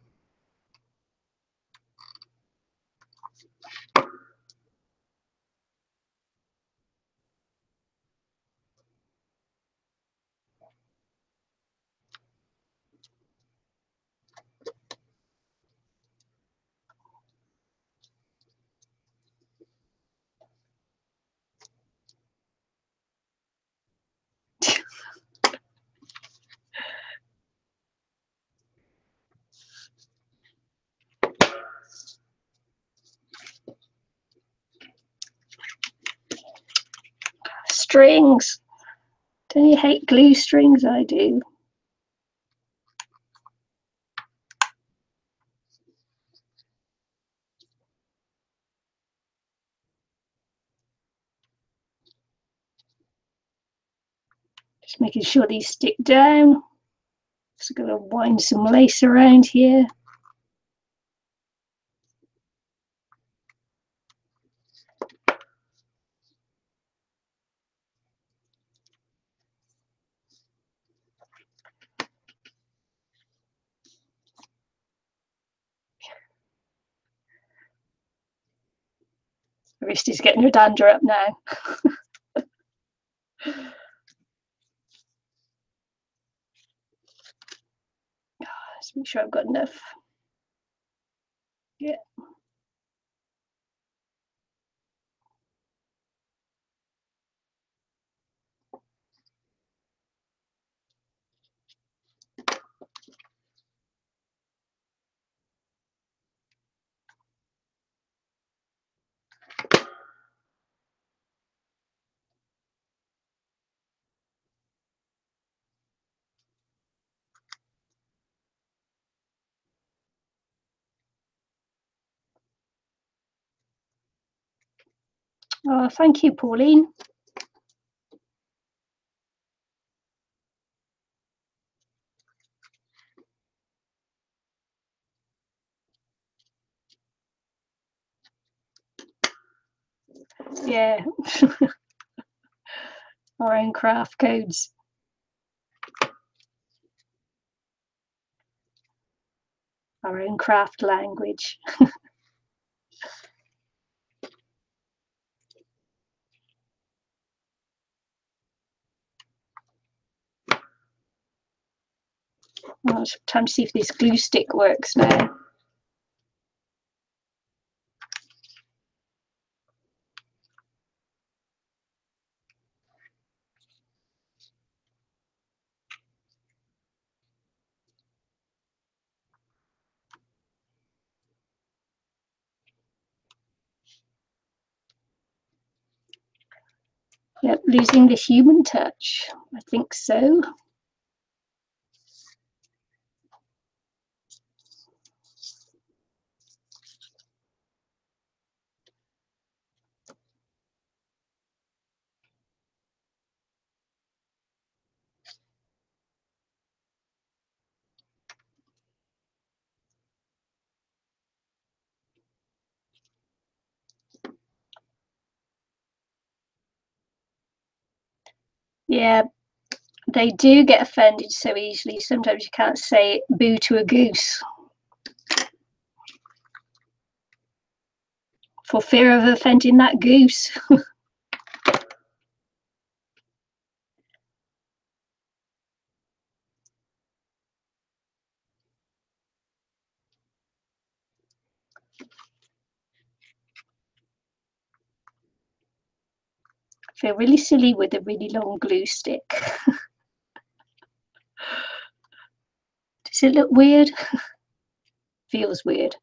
strings. Don't you hate glue strings? I do. Just making sure these stick down. Just going to wind some lace around here. The wrist is getting her dander up now. Let's make sure I've got enough. Yeah. Oh, thank you, Pauline. Yeah. Our own craft codes. Our own craft language. Well, it's time to see if this glue stick works now. Yep, losing the human touch. I think so. Yeah, they do get offended so easily. Sometimes you can't say boo to a goose for fear of offending that goose. I feel really silly with a really long glue stick. Does it look weird? Feels weird.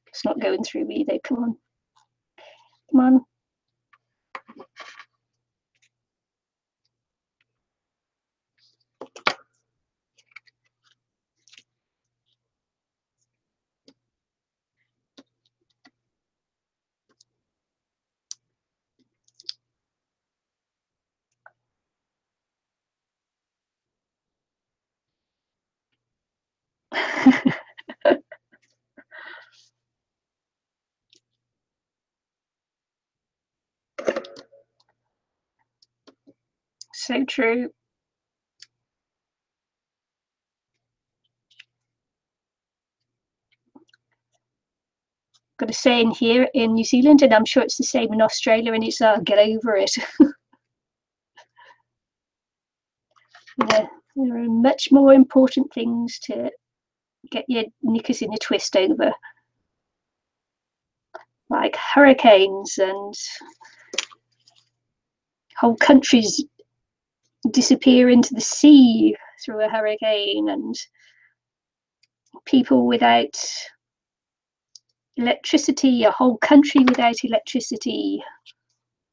It's not going through me though. Come on. Come on. So true. Got a saying here in New Zealand, and I'm sure it's the same in Australia, and it's get over it. Yeah, there are much more important things to get your knickers in a twist over, like hurricanes and whole countries disappear into the sea through a hurricane, and people without electricity, a whole country without electricity.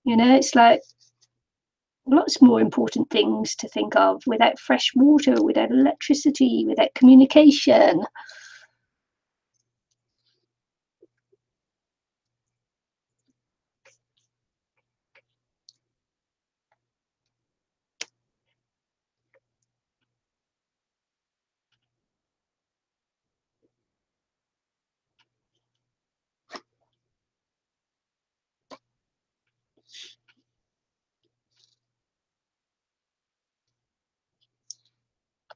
You know, it's like lots more important things to think of. Without fresh water, without electricity, without communication.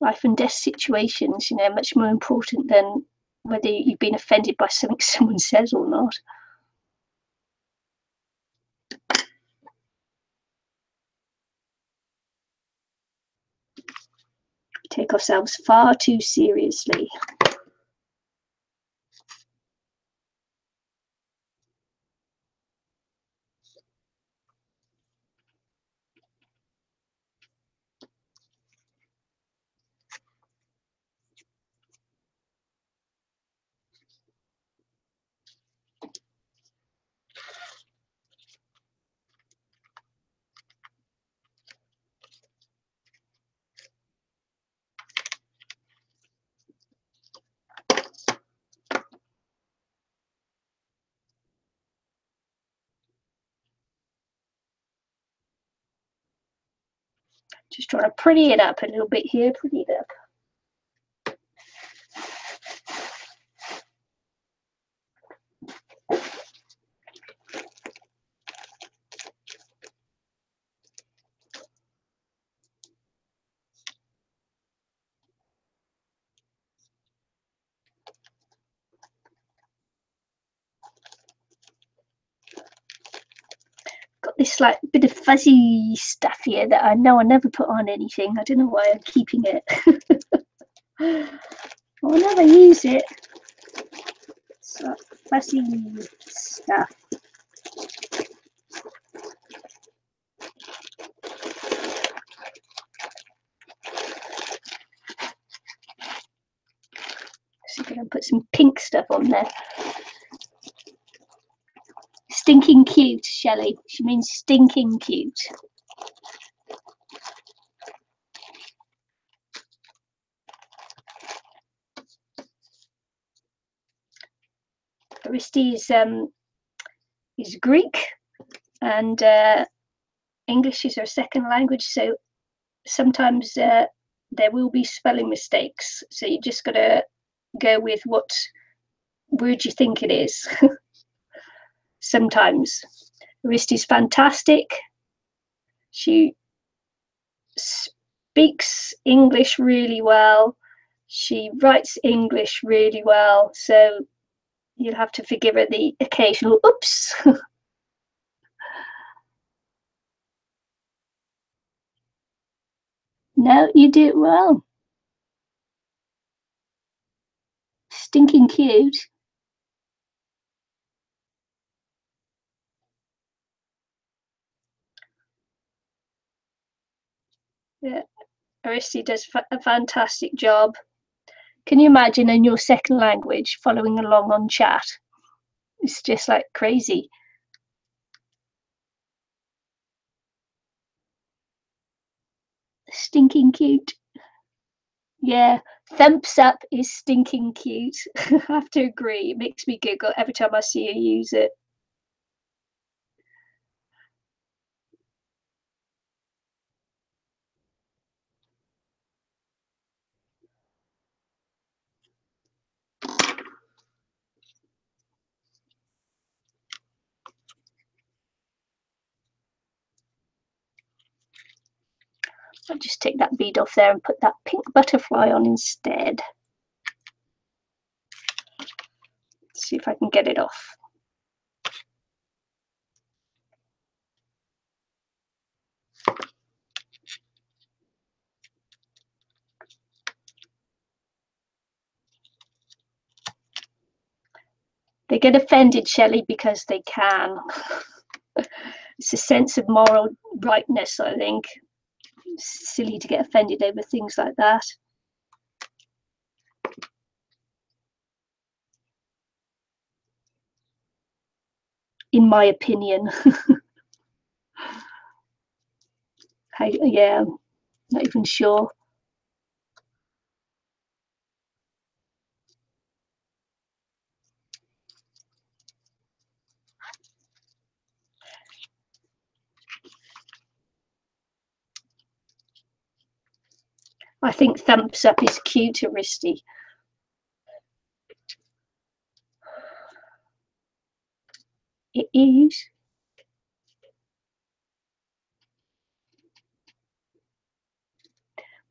Life and death situations, you know, much more important than whether you've been offended by something someone says or not. We take ourselves far too seriously. Just trying to pretty it up a little bit here, pretty it up. Got this like bit of fuzzy stuff here that I know I never put on anything. I don't know why I'm keeping it. I'll never use it. It's like fuzzy stuff. So I'm going to put some pink stuff on there. Stinking cute, Shelley. She means stinking cute. Aristi is Greek, and English is her second language, so sometimes there will be spelling mistakes. So you just got to go with what word you think it is. Sometimes. Aristi's fantastic. She speaks English really well. She writes English really well. So you'll have to forgive her the occasional oops. No, you do it well. Stinking cute. Yeah, Aristi does a fantastic job. Can you imagine in your second language following along on chat? It's just like crazy. Stinking cute. Yeah, thumps up is stinking cute. I have to agree. It makes me giggle every time I see her use it. I'll just take that bead off there and put that pink butterfly on instead. Let's see if I can get it off. They get offended, Shelley, because they can. It's a sense of moral rightness, I think. It's silly to get offended over things like that. In my opinion. Yeah, not even sure. I think thumbs up is cute, Aristy. It is.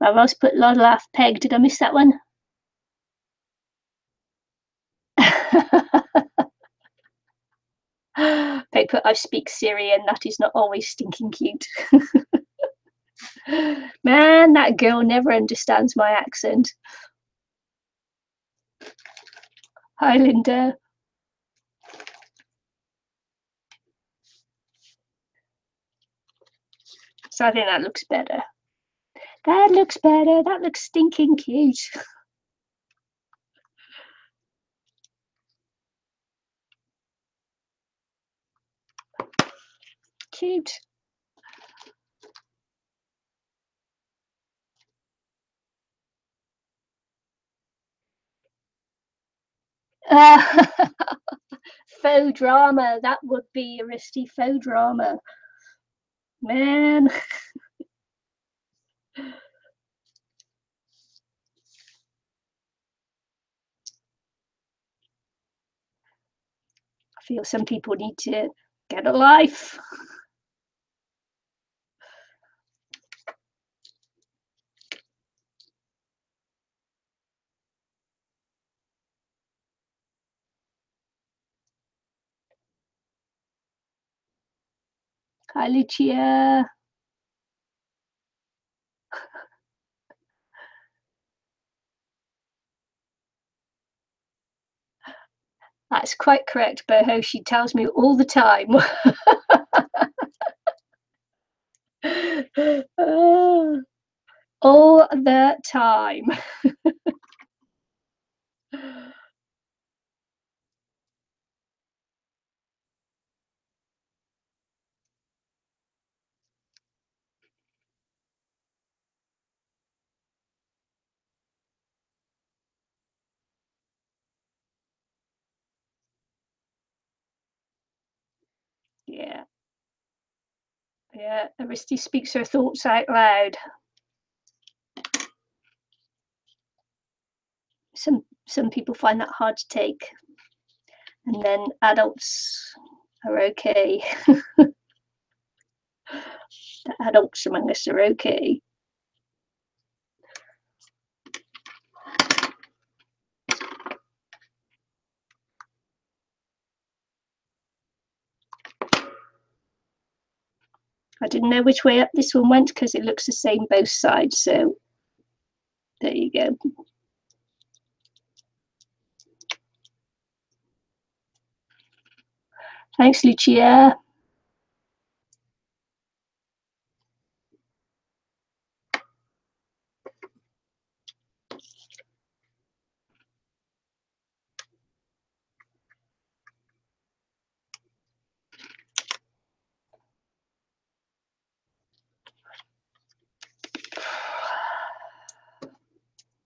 I've also put Lord Laugh Peg. Did I miss that one? Peg put I speak Syrian. That is not always stinking cute. Man, that girl never understands my accent. Hi, Linda. So I think that looks better. That looks better. That looks stinking cute. Cute. Faux drama. That would be a risky faux drama. Man. I feel some people need to get a life. Hi, Lucia. That's quite correct, Boho. She tells me all the time. All the time. Yeah. Yeah. Aristi speaks her thoughts out loud. Some people find that hard to take. And then adults are okay. The adults among us are okay. I didn't know which way up this one went because it looks the same both sides. So there you go. Thanks, Lucia.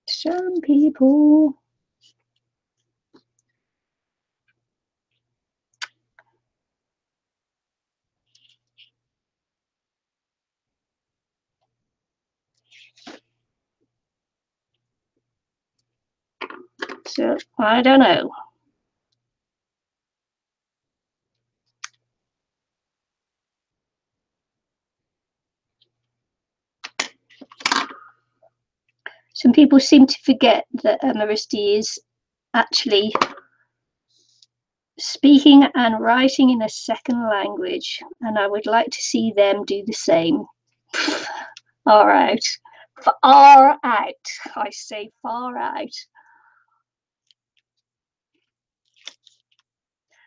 Some people. So I don't know. Some people seem to forget that Maristi is actually speaking and writing in a second language, and I would like to see them do the same. Far out. Far out. I say far out.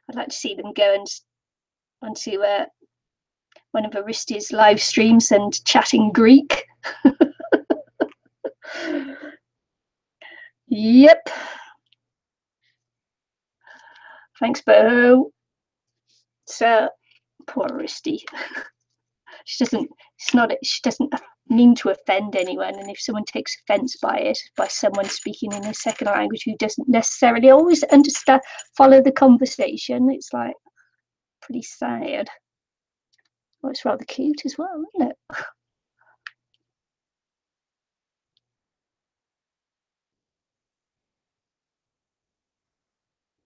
I'd like to see them go onto one of Aristi's live streams and chatting Greek. Yep. Thanks, Bo. So poor Aristi. She doesn't it's not, she doesn't mean to offend anyone, and if someone takes offense by it, by someone speaking in a second language who doesn't necessarily always understand, follow the conversation, it's like pretty sad. Well, it's rather cute as well, isn't it?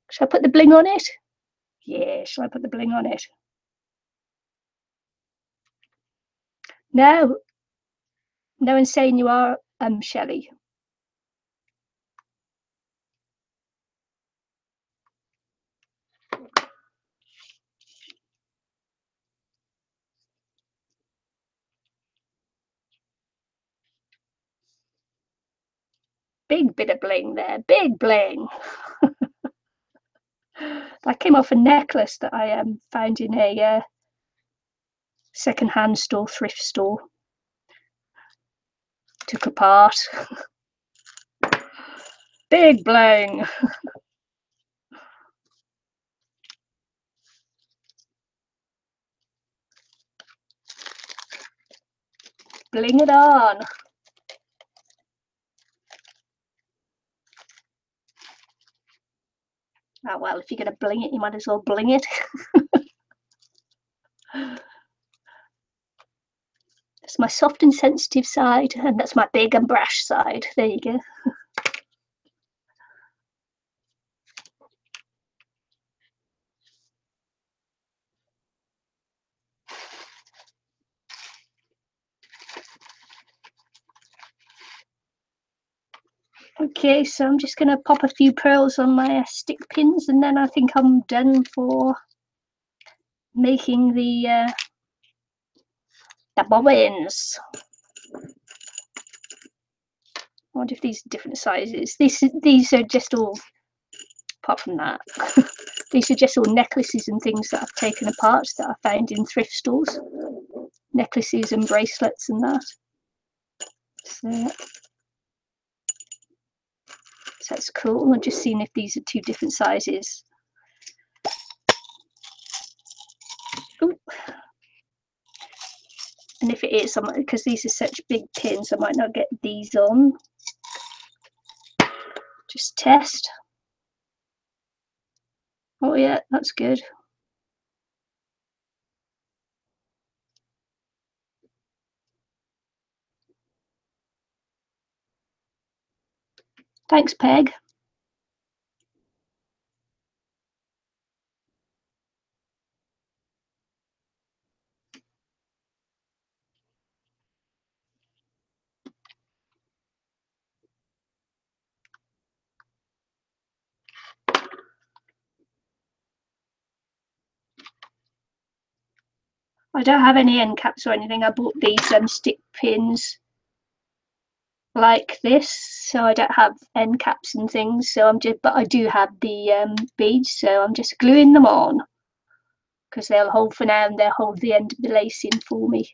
Shall I put the bling on it? Yeah, shall I put the bling on it? No, no one's saying you are, Shelley. Big bit of bling there, big bling. That came off a necklace that I found in a second-hand store, thrift store. Took apart. Big bling. Bling it on. Oh well, if you're gonna bling it, you might as well bling it. That's my soft and sensitive side, and that's my big and brash side. There you go. Okay, so I'm just gonna pop a few pearls on my stick pins, and then I think I'm done for making the bobbins. I wonder if these are different sizes. These are just all, apart from that, these are just all necklaces and things that I've taken apart that I found in thrift stores. Necklaces and bracelets and that. So that's cool. I'm just seeing if these are two different sizes. Ooh. And if it is, because these are such big pins, I might not get these on. Just test. Oh yeah, that's good. Thanks, Peg. I don't have any end caps or anything. I bought these stick pins like this, so I don't have end caps and things. So but I do have the beads, so I'm just gluing them on because they'll hold for now, and they'll hold the end of the lace in for me.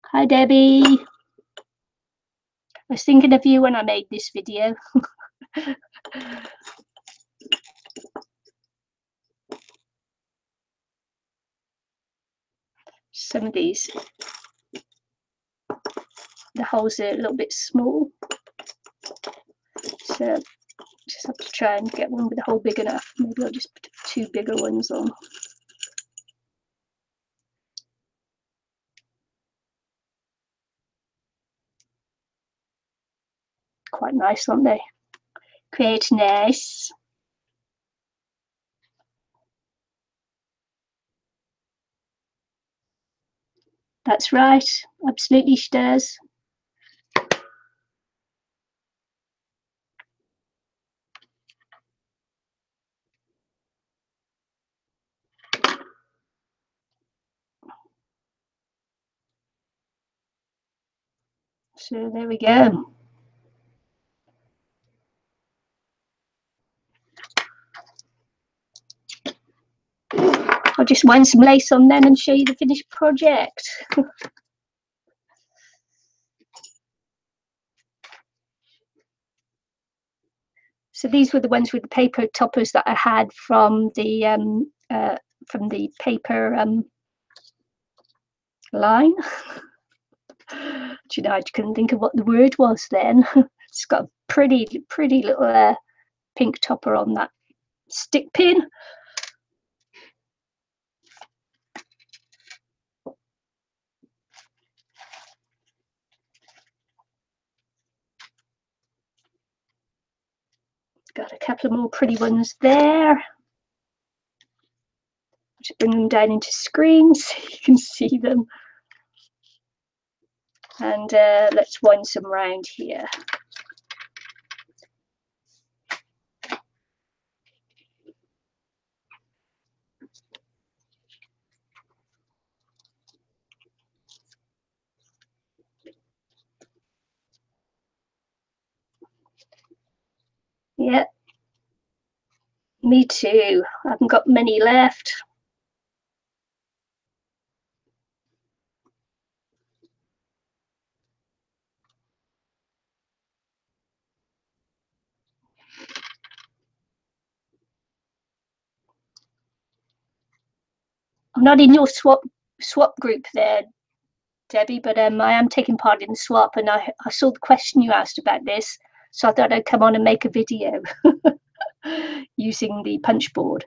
Hi, Debbie. I was thinking of you when I made this video. Some of these, the holes are a little bit small, so just have to try and get one with the hole big enough. Maybe I'll just put two bigger ones on. Quite nice, aren't they? Quite nice. That's right. Absolutely, she does. So there we go. I'll just wind some lace on then and show you the finished project. So these were the ones with the paper toppers that I had from the paper line. Do you know, I couldn't think of what the word was then. It's got a pretty little pink topper on that stick pin. Got a couple of more pretty ones there. Just bring them down into screen so you can see them. And let's wind some round here. Yeah, me too. I haven't got many left. I'm not in your swap group there, Debbie, but I am taking part in the swap, and I saw the question you asked about this, so I thought I'd come on and make a video using the punch board.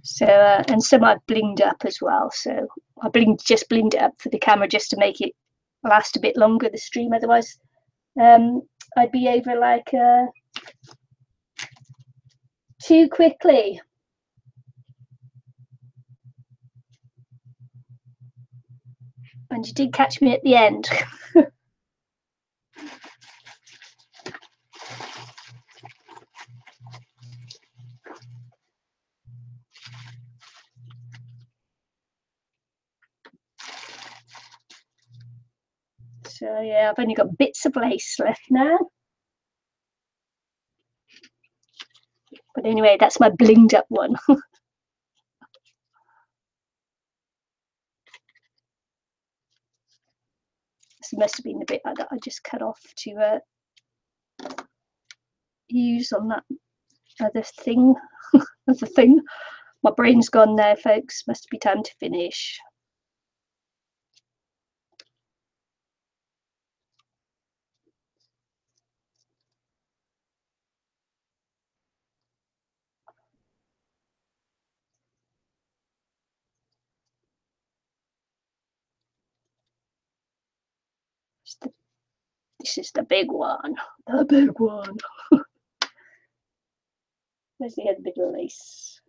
So and some I've blinged up as well. So I just blinged it up for the camera just to make it last a bit longer, the stream. Otherwise, I'd be over like too quickly. And you did catch me at the end. So yeah, I've only got bits of lace left now. But anyway, that's my blinged up one. This must have been the bit that I just cut off to use on that other thing. My brain's gone there, folks. Must be time to finish. This is the big one. The big one. Where's the other bit of lace?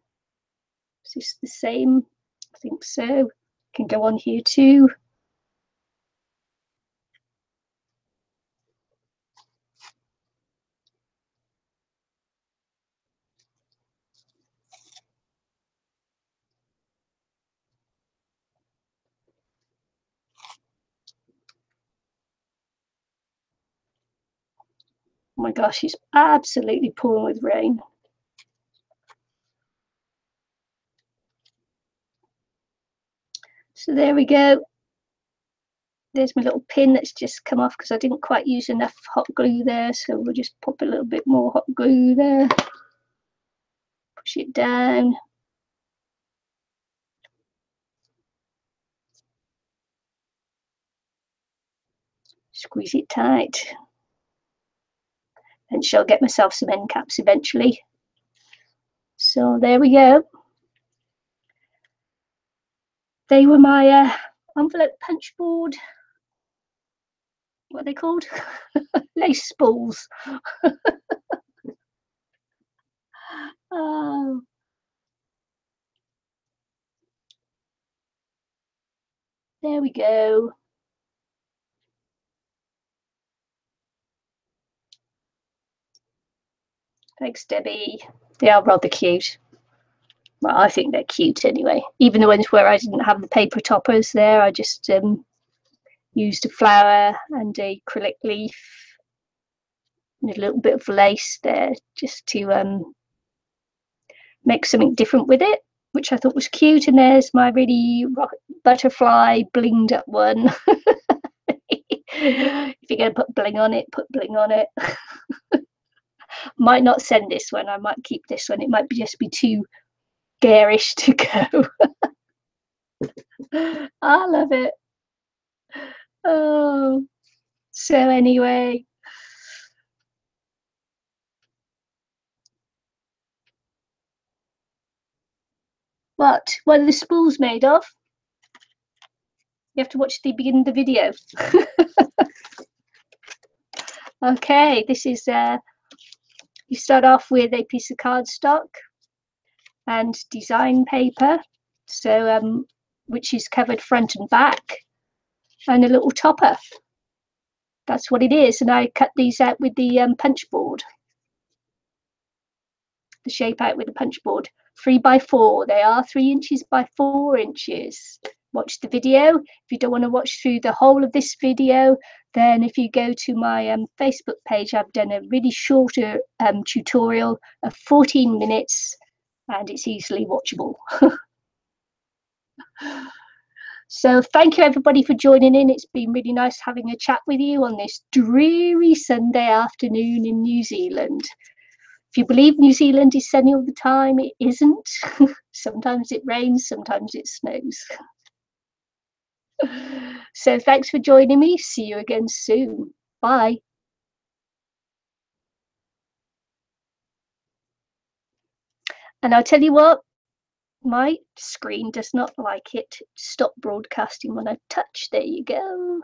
Is this the same? I think so. Can go on here too. Oh my gosh, it's absolutely pouring with rain. So there we go. There's my little pin that's just come off because I didn't quite use enough hot glue there. So we'll just pop a little bit more hot glue there. Push it down. Squeeze it tight. And she'll get myself some end caps eventually. So there we go. They were my envelope punch board. What are they called? Lace spools. Oh. There we go. Thanks, Debbie. They are rather cute. Well, I think they're cute anyway. Even the ones where I didn't have the paper toppers there, I just used a flower and a acrylic leaf and a little bit of lace there just to make something different with it, which I thought was cute. And there's my really butterfly blinged up one. If you're going to put bling on it, put bling on it. Might not send this one. I might keep this one. It might just be too garish to go. I love it. Oh, so anyway. What are the spools made of? You have to watch the beginning of the video. Okay, this is you start off with a piece of cardstock and design paper, so which is covered front and back, and a little topper. That's what it is. And I cut these out with the punch board, the shape out with the punch board. 3x4. They are 3 inches by 4 inches. Watch the video. If you don't want to watch through the whole of this video, then if you go to my Facebook page, I've done a really shorter tutorial of 14 minutes, and it's easily watchable. So thank you everybody for joining in. It's been really nice having a chat with you on this dreary Sunday afternoon in New Zealand. If you believe New Zealand is sunny all the time, it isn't. Sometimes it rains, sometimes it snows. So thanks for joining me. See you again soon. Bye. And I'll tell you what, my screen does not like it. Stop broadcasting when I touch. There you go.